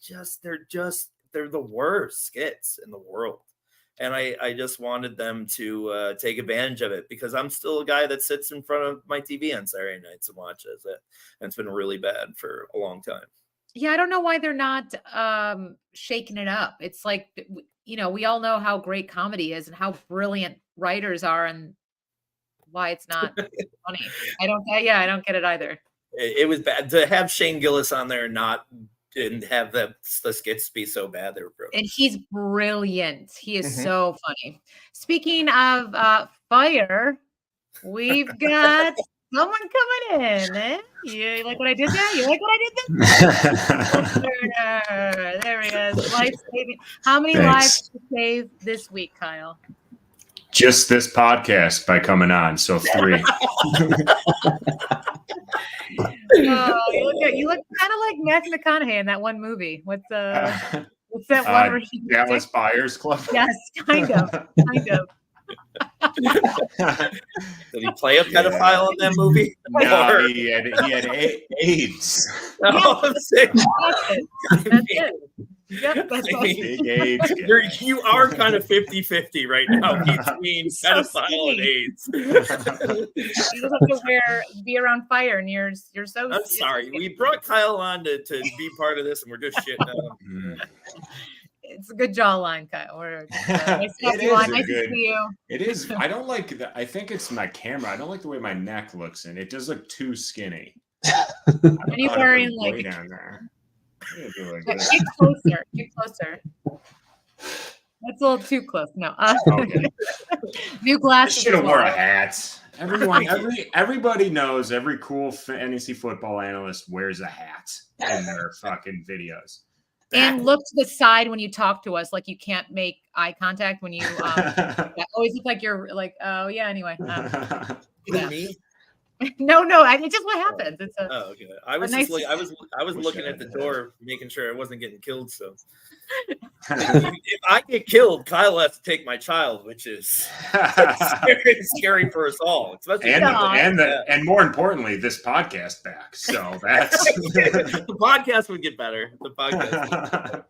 the worst skits in the world. And I just wanted them to take advantage of it, because I'm still a guy that sits in front of my TV on Saturday nights and watches it. And it's been really bad for a long time. Yeah, I don't know why they're not shaking it up. It's like, we all know how great comedy is and how brilliant writers are, and why it's not funny. I don't get it either. It was bad to have Shane Gillis on there and have the skits be so bad. They were brilliant. And he's brilliant. He is so funny. Speaking of fire, we've got someone coming in. Eh? You like what I did there? You like what I did there? There he is. Life saving. How many lives did you save this week, Kyle? Just this podcast by coming on, so 3. You look kind of like Matthew McConaughey in that one movie. What's that one? Where Dallas Buyers Club. Yes, kind of. Did he play a pedophile in that movie? No, he had AIDS. Oh, I'm sick. That's it. Yep, that's awesome. You are kind of 50-50 right now between pedophile and AIDS. You just have to be around fire, and you're so. I'm sorry. We brought Kyle on to be part of this, and we're just shitting on him. It's a good jawline, Kyle. Nice to see you. It is. I don't like that. I think it's my camera. I don't like the way my neck looks, and it does look too skinny. Are you wearing like? Down there. Get closer. That's a little too close. No. Okay. New glasses. Should have wore a hat. Everybody knows every cool fantasy football analyst wears a hat in their fucking videos. And look to the side when you talk to us, like you can't make eye contact when you always look like you're like, oh yeah. Anyway. Me? No, it's just what happens. It's okay. I was nice I was looking at the door, making sure I wasn't getting killed. So if I get killed, Kyle has to take my child, which is scary for us all. And more importantly, this podcast back. So that's the podcast would get better. The podcast.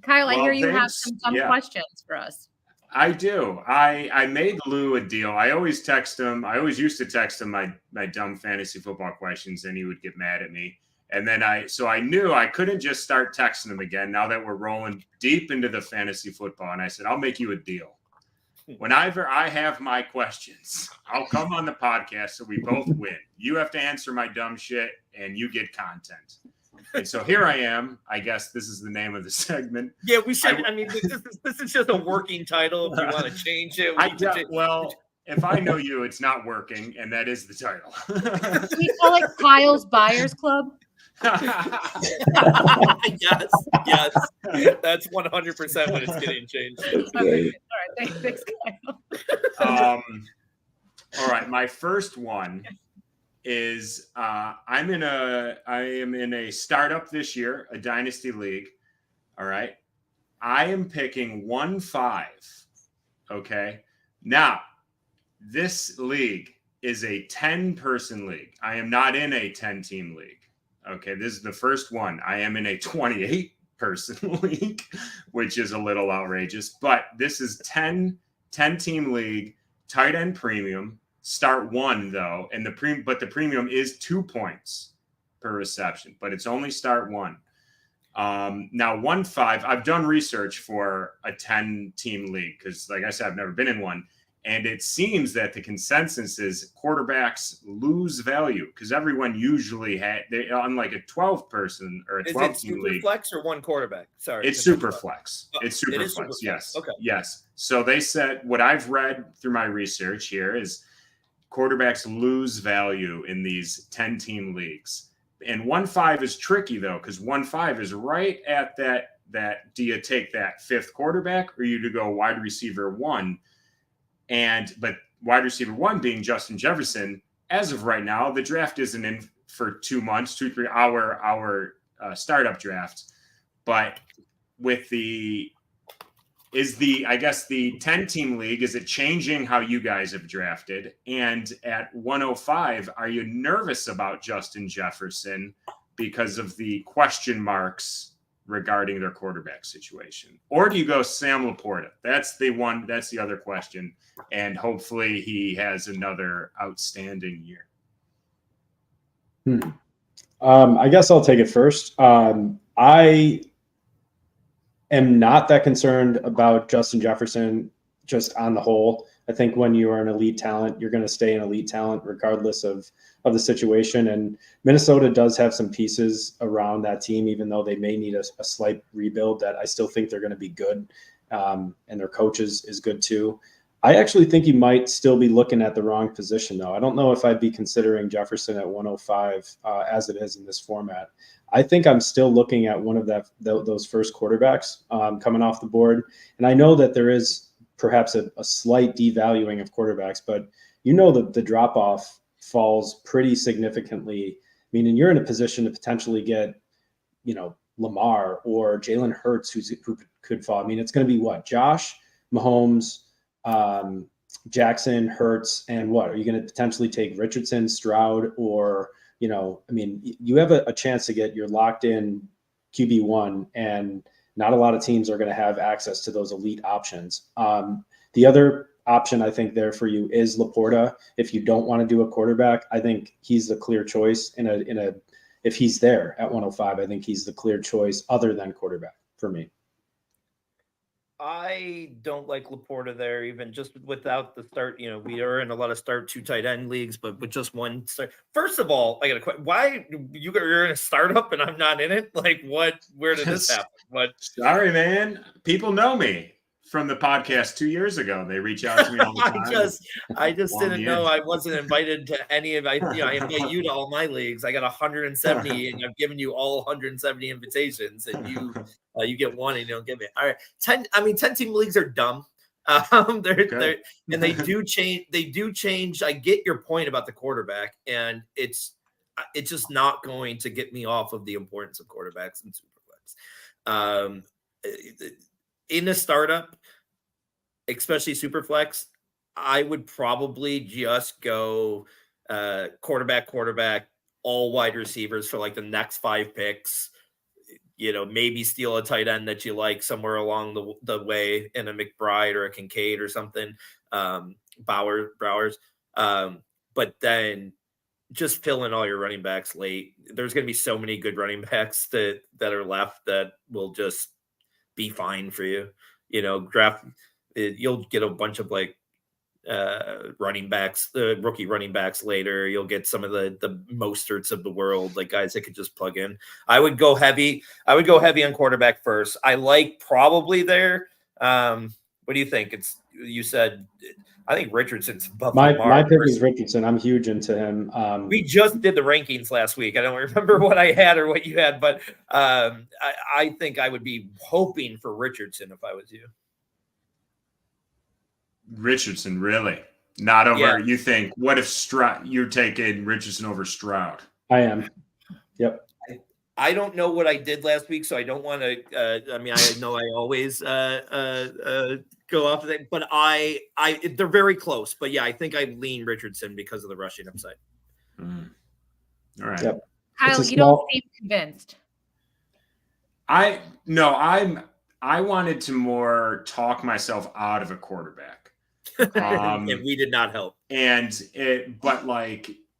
Kyle, I hear you have some questions for us. I do. I made Lou a deal. I always text him. I always used to text him my dumb fantasy football questions, and he would get mad at me. And then I knew I couldn't just start texting him again now that we're rolling deep into the fantasy football. And I said, I'll make you a deal. Whenever I have my questions, I'll come on the podcast so we both win. You have to answer my dumb shit, and you get content. And so here I am. I guess this is the name of the segment. Yeah, we should. I mean, this is just a working title. If you want to change it, well, if I know you, it's not working, and that is the title. Do you call it Kyle's Buyers Club? Yes, that's 100% when it's getting changed. Okay. All right, thanks, Kyle. All right, my first one is I am in a startup this year, a dynasty league. All right. I am picking 1-5. Okay. Now, this league is a 10-person league. I am not in a 10-team league. Okay. This is the first one. I am in a 28-person league, which is a little outrageous, but this is 10-team league, tight end premium. Start 1 though, and the premium is 2 points per reception, but it's only start 1. Now 1-5, I've done research for a 10-team league because, like I said, I've never been in one, and it seems that the consensus is quarterbacks lose value because everyone usually unlike a 12-person or a 12-team league. Flex or one quarterback? Sorry, it's super flex. It's super flex. Yes. Okay. Yes. So they said what I've read through my research here is quarterbacks lose value in these 10-team leagues. And 1-5 is tricky, though, because 1-5 is right at that do you take that 5th quarterback or you to go wide receiver 1? But wide receiver 1 being Justin Jefferson, as of right now, the draft isn't in for 2 months, 2-3 hour startup draft. But with the 10-team league, is it changing how you guys have drafted? And at 105, are you nervous about Justin Jefferson because of the question marks regarding their quarterback situation? Or do you go Sam Laporta? That's the other question. And hopefully he has another outstanding year. I guess I'll take it first. I am not that concerned about Justin Jefferson just on the whole. I think when you are an elite talent, you're going to stay an elite talent regardless of the situation. And Minnesota does have some pieces around that team, even though they may need a slight rebuild, that I still think they're going to be good. And their coach is good too. I actually think you might still be looking at the wrong position, though. I don't know if I'd be considering Jefferson at 105 as it is in this format. I think I'm still looking at one of those first quarterbacks coming off the board. And I know that there is perhaps a slight devaluing of quarterbacks, but the drop-off falls pretty significantly, meaning you're in a position to potentially get, Lamar or Jalen Hurts who could fall. I mean, it's going to be what? Josh, Mahomes, Jackson, Hurts, and what? Are you going to potentially take Richardson, Stroud, or, you have a chance to get your locked in QB1, and not a lot of teams are going to have access to those elite options. The other option I think there for you is Laporta. If you don't want to do a quarterback, I think he's the clear choice if he's there at 105, I think he's the clear choice other than quarterback for me. I don't like Laporta there, even just without the start. We are in a lot of start 2 tight end leagues, but with just one start. First of all, I got a question. Why you're in a startup and I'm not in it? Like, what? Where did this happen? What? Sorry, man. People know me from the podcast 2 years ago. They reach out to me all the time. I just didn't know I wasn't invited to any of. I invite you to all my leagues. I got 170, and I've given you all 170 invitations, and you get one and you don't give it. All right, 10-team leagues are dumb. They're and they do change. They do change. I get your point about the quarterback, and it's just not going to get me off of the importance of quarterbacks in Superflex. In a startup, especially Superflex, I would probably just go quarterback, all wide receivers for like the next 5 picks. Maybe steal a tight end that you like somewhere along the way in a McBride or a Kincaid or something, Bowers. But then just fill in all your running backs late. There's going to be so many good running backs that are left that will just be fine for you. Draft. You'll get a bunch of running backs, the rookie running backs later. You'll get some of the Mosterts of the world, like guys that could just plug in. I would go heavy on quarterback first. I like probably there. What do you think? You said I think Richardson's above my pick is Richardson. I'm huge into him. We just did the rankings last week. I don't remember what I had or what you had, but I think I would be hoping for Richardson if I was you. Richardson, really? Not over. Yeah. You think? What if you're taking Richardson over Stroud? I am. Yep. I don't know what I did last week, so I don't want to. I know I always go off of it, but they're very close. But yeah, I think I lean Richardson because of the rushing upside. Mm. All right, yep. Kyle, you don't seem convinced. I wanted to more talk myself out of a quarterback, and we did not help.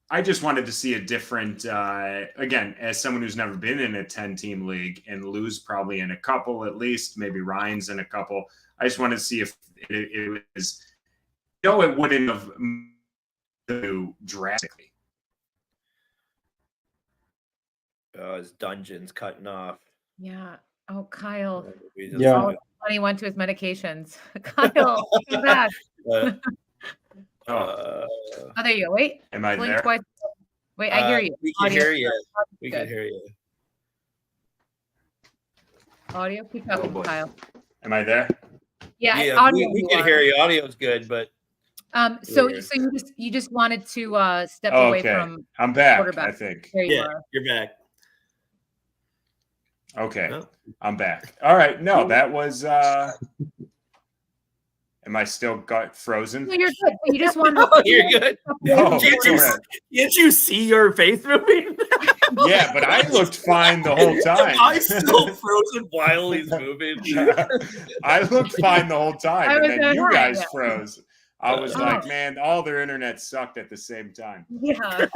I just wanted to see a different, again, as someone who's never been in a 10-team league and lose probably in a couple, at least maybe Ryan's in a couple. I just wanted to see if it was, it wouldn't have moved drastically. His dungeon's cutting off. Yeah. Oh, Kyle. Yeah. He went to his medications. Kyle, come back. Oh, there you go. Wait. Am I there? Twice. Wait, I hear you. We can hear you. We can hear you. Audio, keep up, Kyle. Am I there? Yeah, audio, we can hear you. Audio's good, but so you just wanted to step away from. I'm back. I think. There you are. You're back. Okay, no. I'm back. All right. No, that was. Am I still frozen? No, you're good. You just want to. You're good. No, can't you see your face moving? Yeah, but I looked fine the whole time. Am I still frozen while he's moving? I looked fine the whole time, and then you guys yeah. froze. I was like, man, all their internet sucked at the same time. Yeah.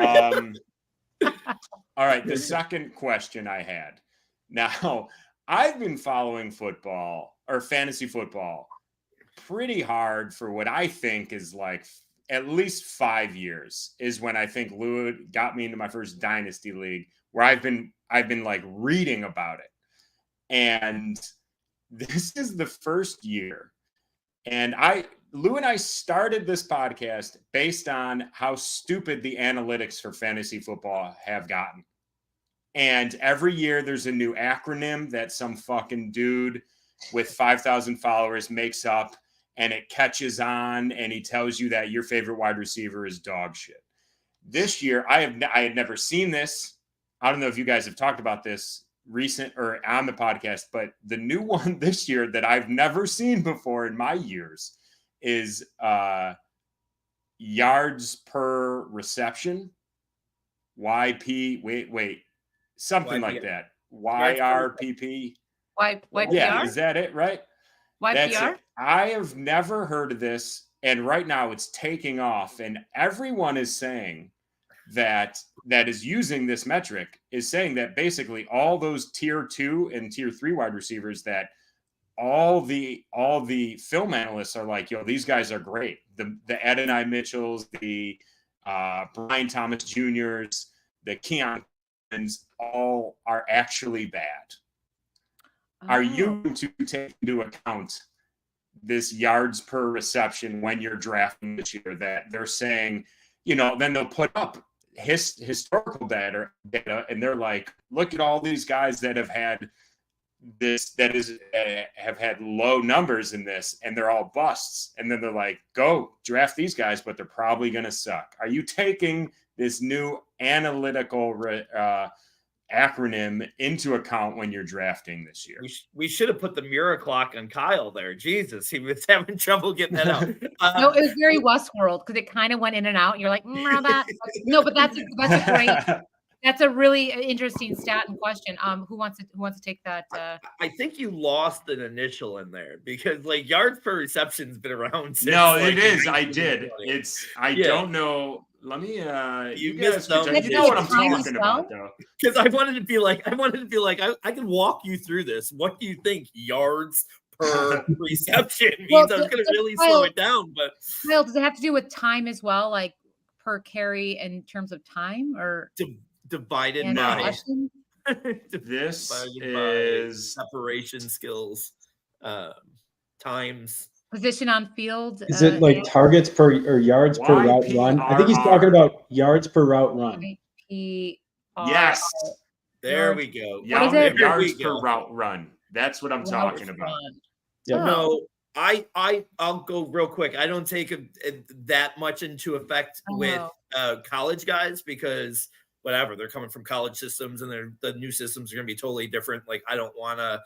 All right, the second question I had. Now, I've been following football or fantasy football pretty hard for what I think is like at least 5 years is when I think Lou got me into my first dynasty league where I've been like reading about it. And this is the first year. And Lou and I started this podcast based on how stupid the analytics for fantasy football have gotten. And every year there's a new acronym that some fucking dude with 5,000 followers makes up, and it catches on, and he tells you that your favorite wide receiver is dog shit. This year, I had never seen this. I don't know if you guys have talked about this recent or on the podcast, but the new one this year that I've never seen before in my years is yards per reception. Something like that. YRPP. YPR? Yeah, is that it, right? That's YPR? it. I have never heard of this, and right now it's taking off, and everyone is saying that is using this metric is saying that basically all those tier 2 and tier 3 wide receivers that all the film analysts are like, yo, these guys are great. The Adonai Mitchells, the Brian Thomas Juniors, the Keon all are actually bad. Are you to take into account this yards per reception when you're drafting this year that they're saying, then they'll put up historical data and they're like, look at all these guys that have had this, have had low numbers in this, and they're all busts. And then they're like, go draft these guys, but they're probably going to suck. Are you taking this new analytical acronym into account when you're drafting this year? We should have put the mirror clock on Kyle there. Jesus, he was having trouble getting that out. No, it was very Westworld because it kind of went in and out. And you're like, that. No, but that's a great. That's a really interesting stat and question. Who wants to take that? I think you lost an initial in there because like yards per reception's been around. Since, no, like, it is. I did. Don't know. Let me. You guys, know what I'm talking about, though. Because I wanted to be like, I can walk you through this. What do you think yards per reception means? I was going to really slow it down, but Kyle, does it have to do with time as well, like per carry in terms of time, or divided by this is separation skills times position on field? Is it like targets per or yards per route run? I think he's talking about yards per route run. Yes. There we go. Yards per route run. That's what I'm talking about. Yeah. No, I'll go real quick. I don't take that much into effect with college guys because whatever, they're coming from college systems and the new systems are going to be totally different. Like, I don't want to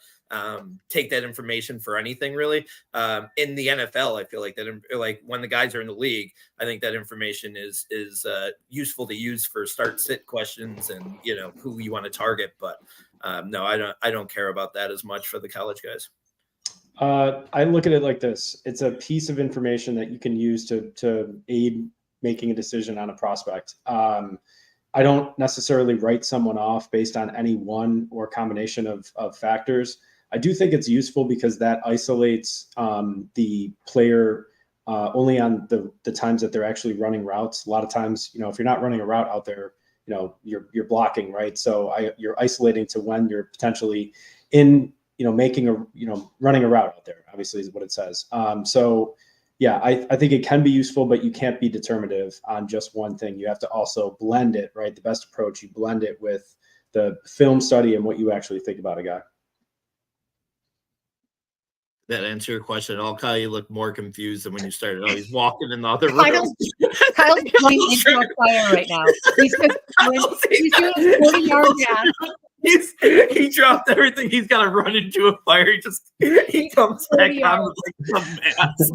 take that information for anything really. In the NFL, I feel like that, like when the guys are in the league, I think that information is useful to use for start sit questions and, who you want to target. But no, I don't care about that as much for the college guys. I look at it like this. It's a piece of information that you can use to aid making a decision on a prospect. I don't necessarily write someone off based on any one or combination of factors. I do think it's useful because that isolates the player only on the times that they're actually running routes. A lot of times, if you're not running a route out there, you're blocking, right? So you're isolating to when you're potentially in, running a route out there, obviously is what it says. So yeah, I think it can be useful, but you can't be determinative on just one thing. You have to also blend it, right? The best approach, you blend it with the film study and what you actually think about a guy. That answer your question at all, Kyle? You look more confused than when you started. Oh, he's walking in the other room. Kyle's going into a fire right now. He's doing a 40-yard dash. He dropped everything. He's got to run into a fire. He comes back on with like a mask.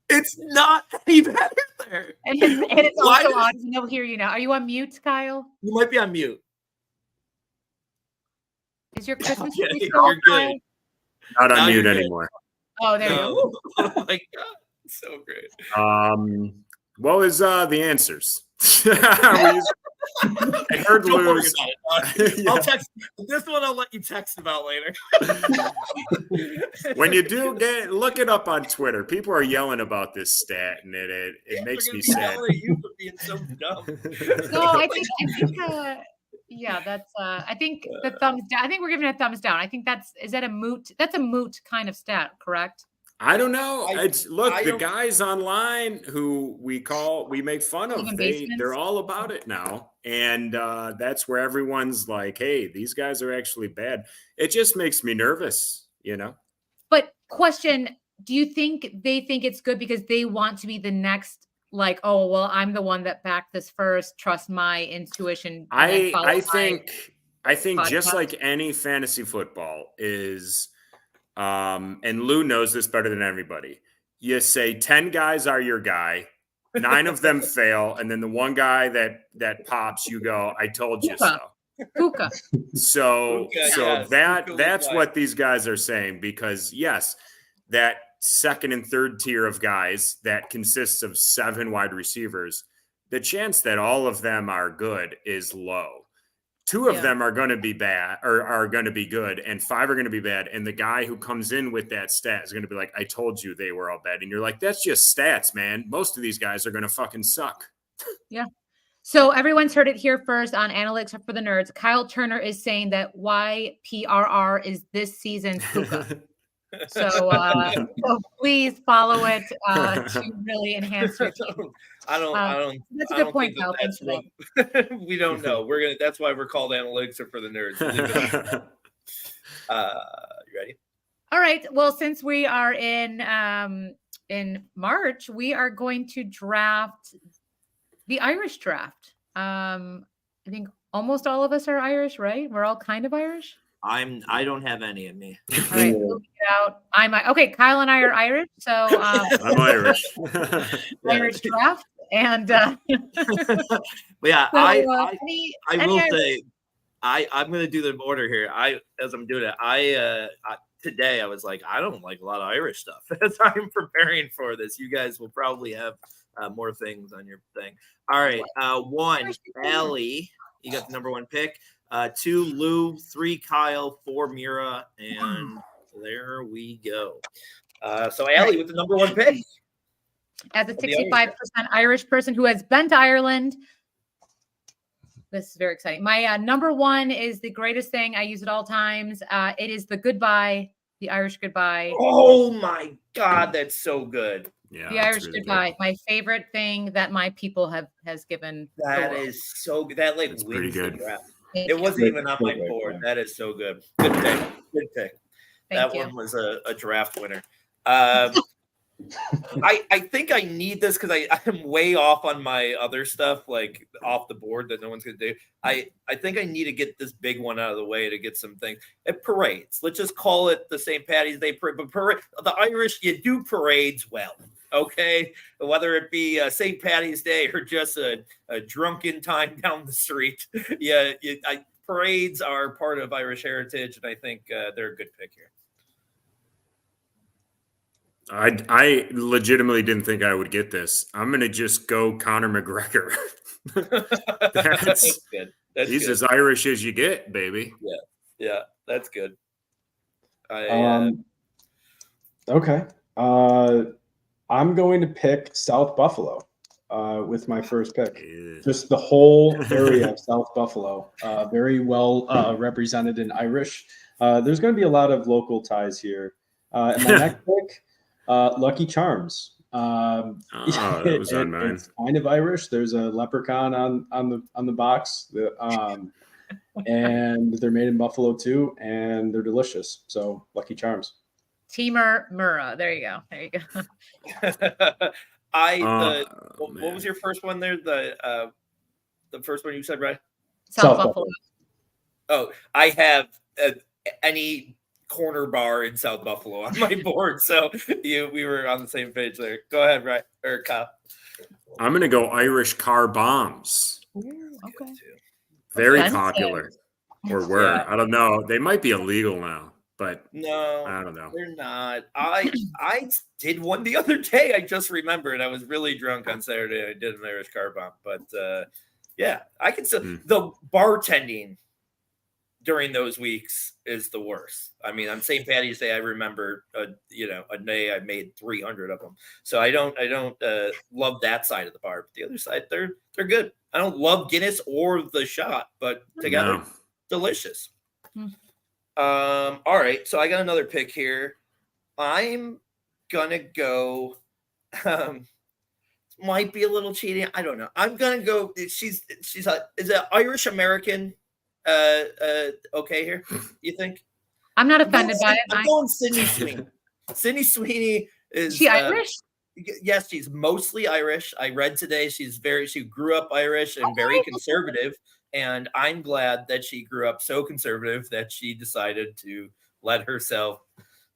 It's not any better fair. And it's Why also did- on. No, hear you now. Are you on mute, Kyle? You might be on mute. Is your Christmas Okay, tree still you're up, good. Kyle? Not Now on mute you're good. anymore. Oh, there you go. No. Oh my god, so great. What was the answers? I heard Don't worry lose. about it. I'll text this one. I'll let you text about later. When you do look it up on Twitter. People are yelling about this stat, and it makes me sad. You for being so dumb. No, I think yeah, that's I think the thumbs down. I think we're giving it a thumbs down. I think is that a moot? That's a moot kind of stat, correct? I don't know. Look, the don't- guys online who we make fun of, Even they're basements? all about it now. And that's where everyone's like, hey, these guys are actually bad. It just makes me nervous, you know? But question, do you think they think it's good because they want to be the next, like, oh, well, I'm the one that backed this first, trust my intuition. And then follow I my think just podcast? like any fantasy football is and Lou knows this better than everybody. You say 10 guys are your guy, 9 of them fail, and then the one guy that pops, you go, I told you so. Puka. So yes. that's what these guys are saying, because yes, that second and third tier of guys that consists of 7 wide receivers, the chance that all of them are good is low. 2 of them are going to be bad or are going to be good, and 5 are going to be bad. And the guy who comes in with that stat is going to be like, I told you they were all bad. And you're like, that's just stats, man. Most of these guys are going to fucking suck. Yeah. So everyone's heard it here first on Analytics for the Nerds. Kyle Turner is saying that YPRR is this season's Puka. So please follow it to really enhance your team. I don't. That's a I good don't point, think Kyle. Thanks for that. We don't know. That's why we're called Analytics for the Nerds. You ready? All right. Well, since we are in March, we are going to draft the Irish draft. I think almost all of us are Irish, right? We're all kind of Irish. I don't have any of me. All right, we'll get out. Okay. Kyle and I are Irish, so I'm Irish. Irish draft, and But yeah, so, I will Irish- say I'm going to do the order here. As I'm doing it, today I was like, I don't like a lot of Irish stuff. As I'm preparing for this, you guys will probably have more things on your thing. All right, 1, Allie, you got the number 1 pick. 2, Lou. 3, Kyle. 4, Mira, and there we go. So Allie with the number 1 pick. as a 65% Irish person who has been to Ireland. This is very exciting. My number 1 is the greatest thing. I use it all times. It is the goodbye, the Irish goodbye. Oh my God, that's so good. Yeah, the Irish really goodbye. Good. My favorite thing that my people has given. That is so good. That wins pretty good. It wasn't even on my board. That is so good. Good pick. Good pick. That one was a draft winner. I think I need this because I'm way off on my other stuff, like off the board that no one's gonna do. I think I need to get this big one out of the way to get some things. It parades. Let's just call it the St. Patty's Day parade. But the Irish, you do parades well. Okay, whether it be St. Patty's Day or just a drunken time down the street, parades are part of Irish heritage, and I think they're a good pick here. I legitimately didn't think I would get this. I'm gonna just go Conor McGregor. That's good. He's as Irish as you get, baby. Yeah, that's good. Okay. I'm going to pick South Buffalo with my first pick. Just the whole area of South Buffalo, very well represented in Irish. There's going to be a lot of local ties here. And my next pick, Lucky Charms. That was on mine. It's kind of Irish. There's a leprechaun on the box, and they're made in Buffalo too, and they're delicious. So Lucky Charms. Teamer Murrah. There you go. What was your first one there? The first one you said, right? South Buffalo. Oh, I have any corner bar in South Buffalo on my board, so we were on the same page there. Go ahead, right? Or Kyle. I'm going to go Irish car bombs. Okay. Very Offensive. popular. Or were. Yeah. I don't know. They might be illegal now, but No, I don't know. they're not. I did one the other day. I just remembered. I was really drunk on Saturday. I did an Irish car bomb, but yeah, I can still the bartending during those weeks is the worst. I mean, on St. Patty's Day, I remember a day I made 300 of them. So I don't love that side of the bar, but the other side they're good. I don't love Guinness or the shot, but together. No. Delicious. All right, so I got another pick here. I'm gonna go. Might be a little cheating. I don't know. I'm gonna go. She's is it Irish American? Okay here. You think? I'm not offended by it. I'm going Sydney Sweeney. Sydney Sweeney is She Irish? Yes, she's mostly Irish. I read today she grew up Irish and very conservative. And I'm glad that she grew up so conservative that she decided to let herself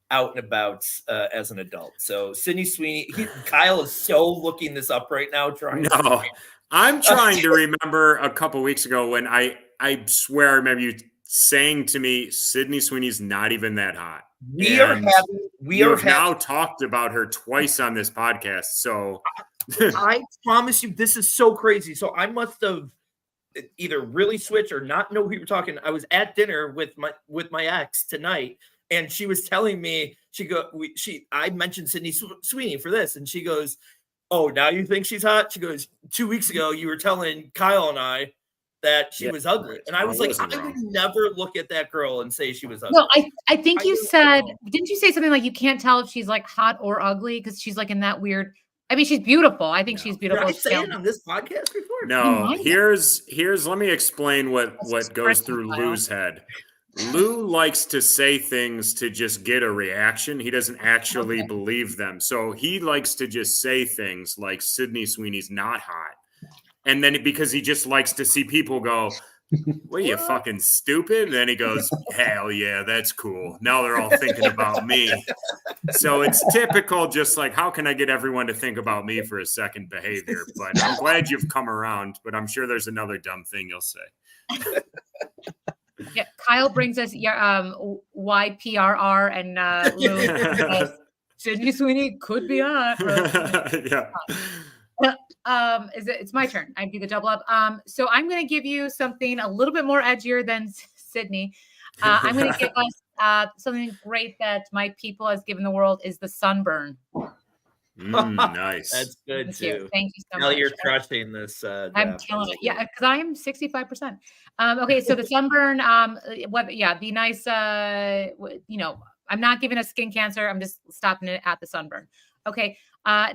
out and about as an adult. So Sydney Sweeney, Kyle is so looking this up right now. I'm trying to remember a couple weeks ago when I swear I remember you saying to me, Sydney Sweeney's not even that hot. We have now talked about her twice on this podcast. So I promise you, this is so crazy. So I must have either really switch or not know who you were talking. I was at dinner with my ex tonight, and she was telling me I mentioned Sydney Sweeney for this, and she goes, "Oh, now you think she's hot?" She goes, 2 weeks ago you were telling Kyle and I that she was ugly, and I was like, I would never look at that girl and say she was ugly. No, I think you said, didn't you say something like you can't tell if she's like hot or ugly because she's like in that weird. I mean, she's beautiful. I think she's beautiful. Did I say it on this podcast before? No, here's let me explain what goes through Lou's head. Lou likes to say things to just get a reaction. He doesn't actually believe them. So he likes to just say things like Sydney Sweeney's not hot. And then because he just likes to see people go, "What are you fucking stupid?" And then he goes, "Hell yeah, that's cool. Now they're all thinking about me." So it's typical, just like, how can I get everyone to think about me for a second behavior? But I'm glad you've come around, but I'm sure there's another dumb thing you'll say. Yeah, Kyle brings us YPRR and Lou Sydney Sweeney could be hot. Yeah. It's my turn. I do the double up. So I'm going to give you something a little bit more edgier than Sydney. I'm going to give us something great that my people has given the world is the sunburn. Nice. That's good too. Thank you so Now much. You're crushing this. I'm killing it. Yeah, because I am 65%. Okay, so the sunburn. The nice. I'm not giving us skin cancer. I'm just stopping it at the sunburn. Okay.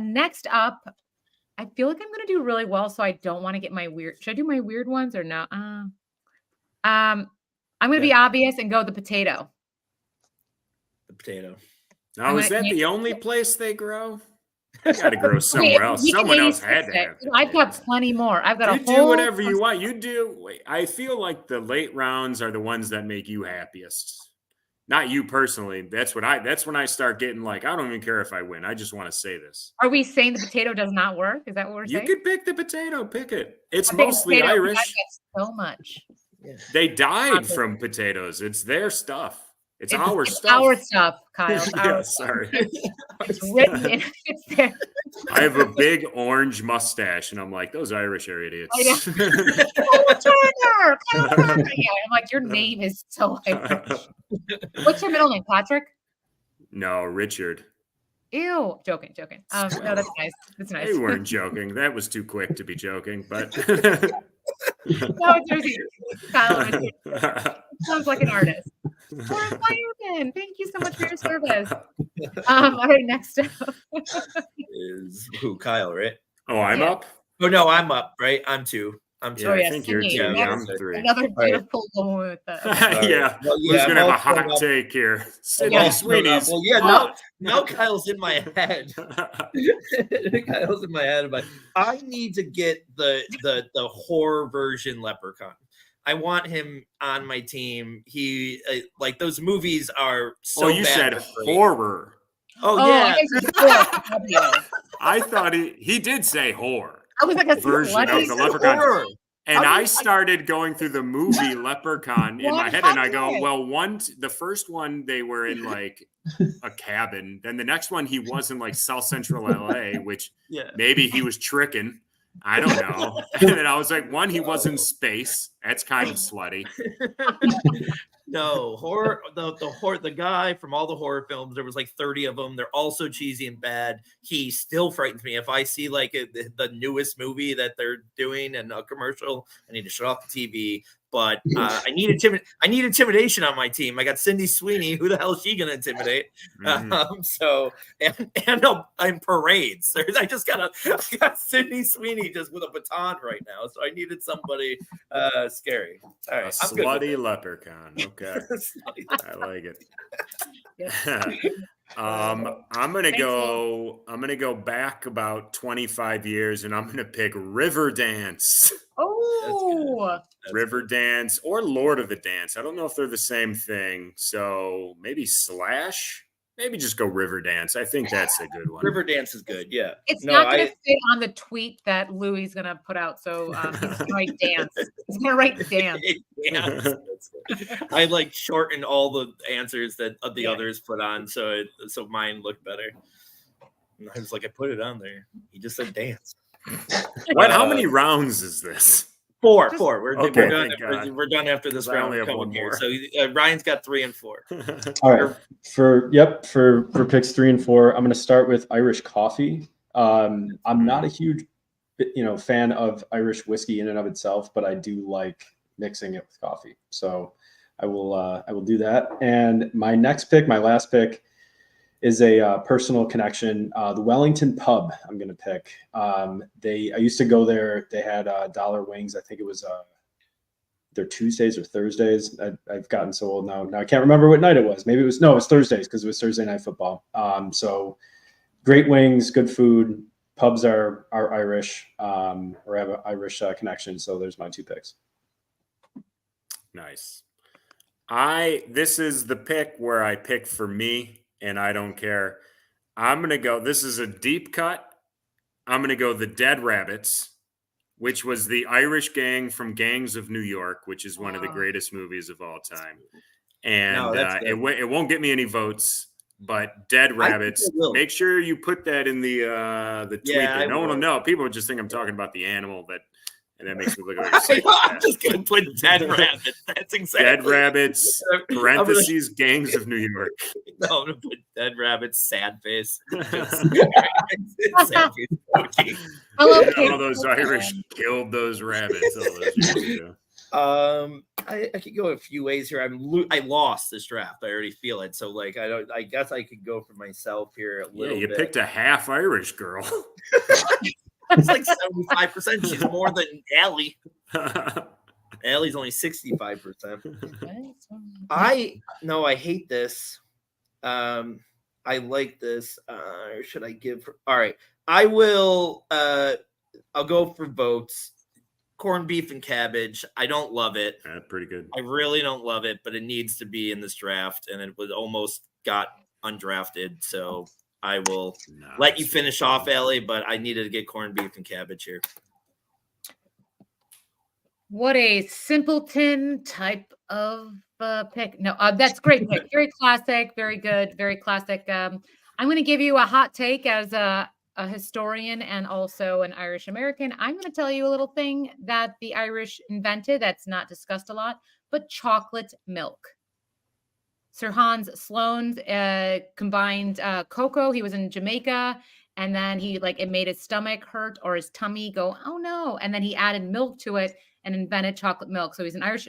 Next up, I feel like I'm going to do really well, so I don't want to get my weird. Should I do my weird ones or no? I'm going to be obvious and go the potato. The potato. Now, is that the only place they grow? You got to grow somewhere else. Someone else had to have. I've got plenty more. I've got you do whatever you want. You do. I feel like the late rounds are the ones that make you happiest. Not you personally. That's when I start getting like, I don't even care if I win. I just want to say this. Are we saying the potato does not work? Is that what we're saying? You could pick the potato. Pick it. It's mostly Irish. So much. Yeah. They died from potatoes. It's their stuff. It's our stuff. Our stuff, Kyle. Yeah, sorry. It's written in. It's there. I have a big orange mustache, and I'm like, those Irish are idiots. Turner. Yeah, I'm like, your name is so Irish. What's your middle name, Patrick? No, Richard. Ew. Joking. No, that's nice. That's nice. They weren't joking. That was too quick to be joking, but No, seriously. Kyle, sounds like an artist. Fireman, thank you so much for your service. All right, next up is who? Kyle, right? Oh, I'm up. Oh no, I'm up. Right, I'm two. Yeah, I think you're 2. Yeah, I'm 3. Another beautiful woman with that. Yeah. Well, who's gonna have a hot take here? Sydney Sweeney's. Well, yeah. Now Kyle's in my head. Kyle's in my head. But I need to get the horror version Leprechaun. I want him on my team. He like those movies are so. Oh, you said horror. Oh yeah. I I thought he did say horror. I was like a version of the Leprechaun. Horror. And I started going through the movie Leprechaun in my head, and I go, well, the first one, they were in like a cabin. Then the next one, he was in like South Central LA, which maybe he was tricking. I don't know. And then I was like, he was in space. That's kind of slutty. No, horror. The guy from all the horror films, there was like 30 of them. They're all so cheesy and bad. He still frightens me. If I see like the newest movie that they're doing and a commercial, I need to shut off the TV. But I need intimidation on my team. I got Cindy Sweeney. Who the hell is she gonna intimidate? I'm parades. I got Cindy Sweeney just with a baton right now. So I needed somebody scary. All right, I'm slutty leprechaun. Okay, I like it. I'm gonna go back about 25 years, and I'm gonna pick Riverdance. Oh, Riverdance or Lord of the Dance. I don't know if they're the same thing. So maybe Slash. Maybe just go Riverdance. I think that's a good one. Riverdance is good. Yeah. It's not going to fit on the tweet that Louis is going to put out. So he's going to write dance. He's going to write dance. I like shortened all the answers that the others put on, so mine looked better. And I was like, I put it on there. He just said dance. How many rounds is this? Four. We're done after this I round. only have one Here. more. So Ryan's got 3 and 4. All right. For picks 3 and 4, I'm going to start with Irish coffee. I'm not a huge, fan of Irish whiskey in and of itself, but I do like mixing it with coffee. So I will do that. And my last pick is a personal connection. The Wellington Pub I'm going to pick. I used to go there. They had dollar wings. I think it was their Tuesdays or Thursdays. I've gotten so old now. Now I can't remember what night it was. Maybe it was Thursdays because it was Thursday night football. So great wings, good food. Pubs are Irish or have an Irish connection. So there's my 2 picks. Nice. This is the pick where I pick for me, and I don't care. I'm going to go, this is a deep cut. I'm going to go the Dead Rabbits, which was the Irish gang from Gangs of New York, which is one of the greatest movies of all time. And it won't get me any votes, but Dead Rabbits, make sure you put that in the tweet. Yeah, no one will know. People just think I'm talking about the animal and that makes me look like I'm just going to put Dead Rabbits. That's exactly. Dead Rabbits, parentheses, Gangs of New York. No, I'm going to put Dead Rabbits, sad face. I love all those Irish killed those rabbits all those years ago. I could go a few ways here. I lost this draft. I already feel it. So I guess I could go for myself here a little bit. You picked a half Irish girl. It's like 75%. She's more than Allie. Allie's only 65%. I hate this. I like this. Should I give her? All right. I will. I'll go for votes. Corned beef and cabbage. I don't love it. Pretty good. I really don't love it, but it needs to be in this draft, and it was almost got undrafted. So I will let you finish off, Allie, but I needed to get corned beef and cabbage here. What a simpleton type of pick. No, that's great pick. Very classic, very good, very classic. I'm going to give you a hot take as a historian and also an Irish American. I'm going to tell you a little thing that the Irish invented that's not discussed a lot, but chocolate milk. Sir Hans Sloane combined cocoa. He was in Jamaica, and then it made his stomach hurt or his tummy go, oh no. And then he added milk to it and invented chocolate milk. So he's an Irish,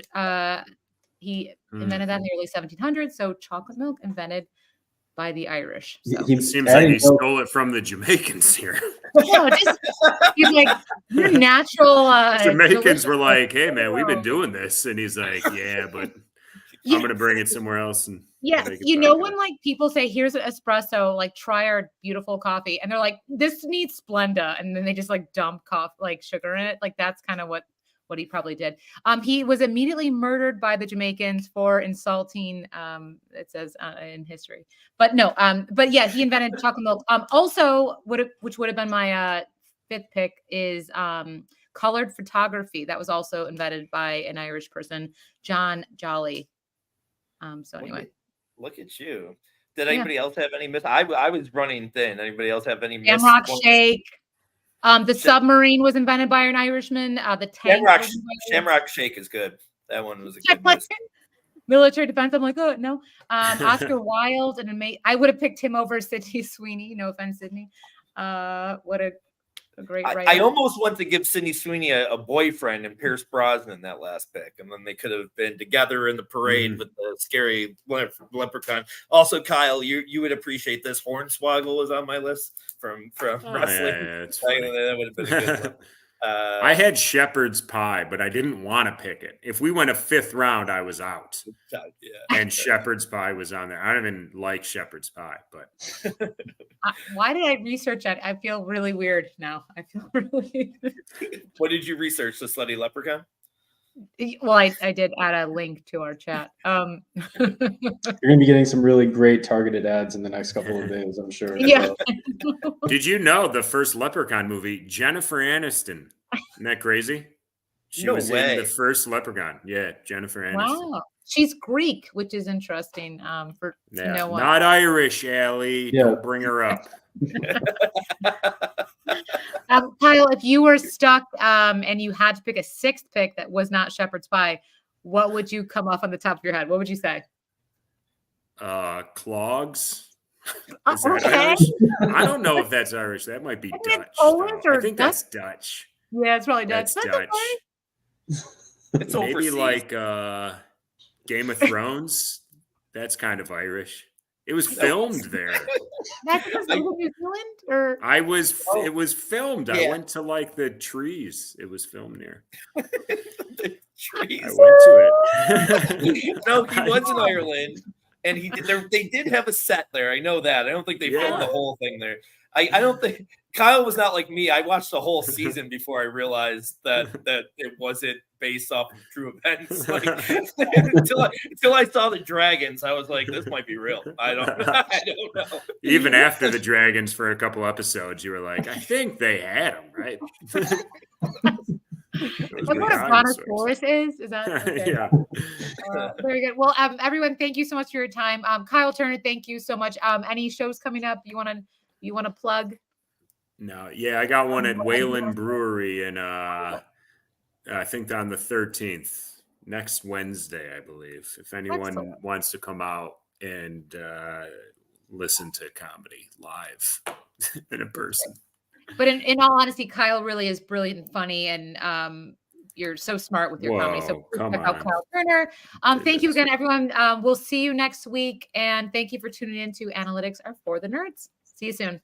he invented that in the early 1700s. So chocolate milk invented by the Irish. So. It seems like he stole it from the Jamaicans here. No, he's like, you're natural. Jamaicans were like, hey man, we've been doing this. And he's like, yeah, but I'm going to bring it somewhere else. And yes, when people say, here's an espresso, try our beautiful coffee. And they're like, this needs Splenda. And then they just dump sugar in it. That's kind of what he probably did. He was immediately murdered by the Jamaicans for insulting, it says in history. But no, but yeah, he invented chocolate milk. Also, which would have been my fifth pick is colored photography. That was also invented by an Irish person, John Jolly. So anyway, look at you. Did anybody else have any miss? I was running thin. Anybody else have any miss? Shamrock Shake. The submarine was invented by an Irishman. The tank. Shamrock Shake is good. That one was a good miss. Military defense. I'm like, oh no. Oscar Wilde and I would have picked him over Sydney Sweeney. No offense, Sydney. What a great writer. I almost want to give Sydney Sweeney a boyfriend and Pierce Brosnan that last pick, and then they could have been together in the parade with the scary leprechaun. Also, Kyle, you would appreciate this. Hornswoggle was on my list from wrestling. Yeah, that would have been a good one. I had shepherd's pie, but I didn't want to pick it. If we went a fifth round, I was out. And shepherd's pie was on there. I don't even like shepherd's pie, but why did I research that? I feel really weird now. I feel really. What did you research? The Slutty Leprechaun? Well, I did add a link to our chat. You're gonna be getting some really great targeted ads in the next couple of days, I'm sure. Yeah. Did you know the first Leprechaun movie, Jennifer Aniston? Isn't that crazy? She was in the first Leprechaun. Yeah, Jennifer Aniston. Wow. She's Greek, which is interesting. For no one. Not Irish, Allie. Yeah. Don't bring her up. Kyle, if you were stuck and you had to pick a sixth pick that was not shepherd's pie, what would you come off on the top of your head? What would you say? Clogs. Okay. I don't know if that's Irish. That might be Dutch. I think that's Dutch. Yeah, it's probably Dutch. That's Dutch. It's maybe overseas. Like Game of Thrones. That's kind of Irish. It was filmed there. That's in New Zealand, or it was filmed. Yeah. I went to like the trees. It was filmed near. The trees. I went to it. No, he was in Ireland, and they did have a set there. I know that. I don't think they filmed the whole thing there. I don't think Kyle was not like me. I watched the whole season before I realized that it wasn't based off of true events. Like, until I saw the dragons, I was like, "This might be real." I don't know. Even after the dragons for a couple episodes, you were like, "I think they had them, right?" Is that what a brontosaurus is? Is that okay? Yeah? Very good. Well, everyone, thank you so much for your time. Kyle Turner, thank you so much. Any shows coming up you want to plug? No, yeah, I got one at Wayland Brewery, and I think on the 13th, next Wednesday, I believe. If anyone wants to come out and listen to comedy live in person. But in all honesty, Kyle really is brilliant and funny, and you're so smart with your comedy. So check out Kyle Turner. Thank you again, everyone. We'll see you next week, and thank you for tuning in to Analytics Are for the Nerds. See you soon.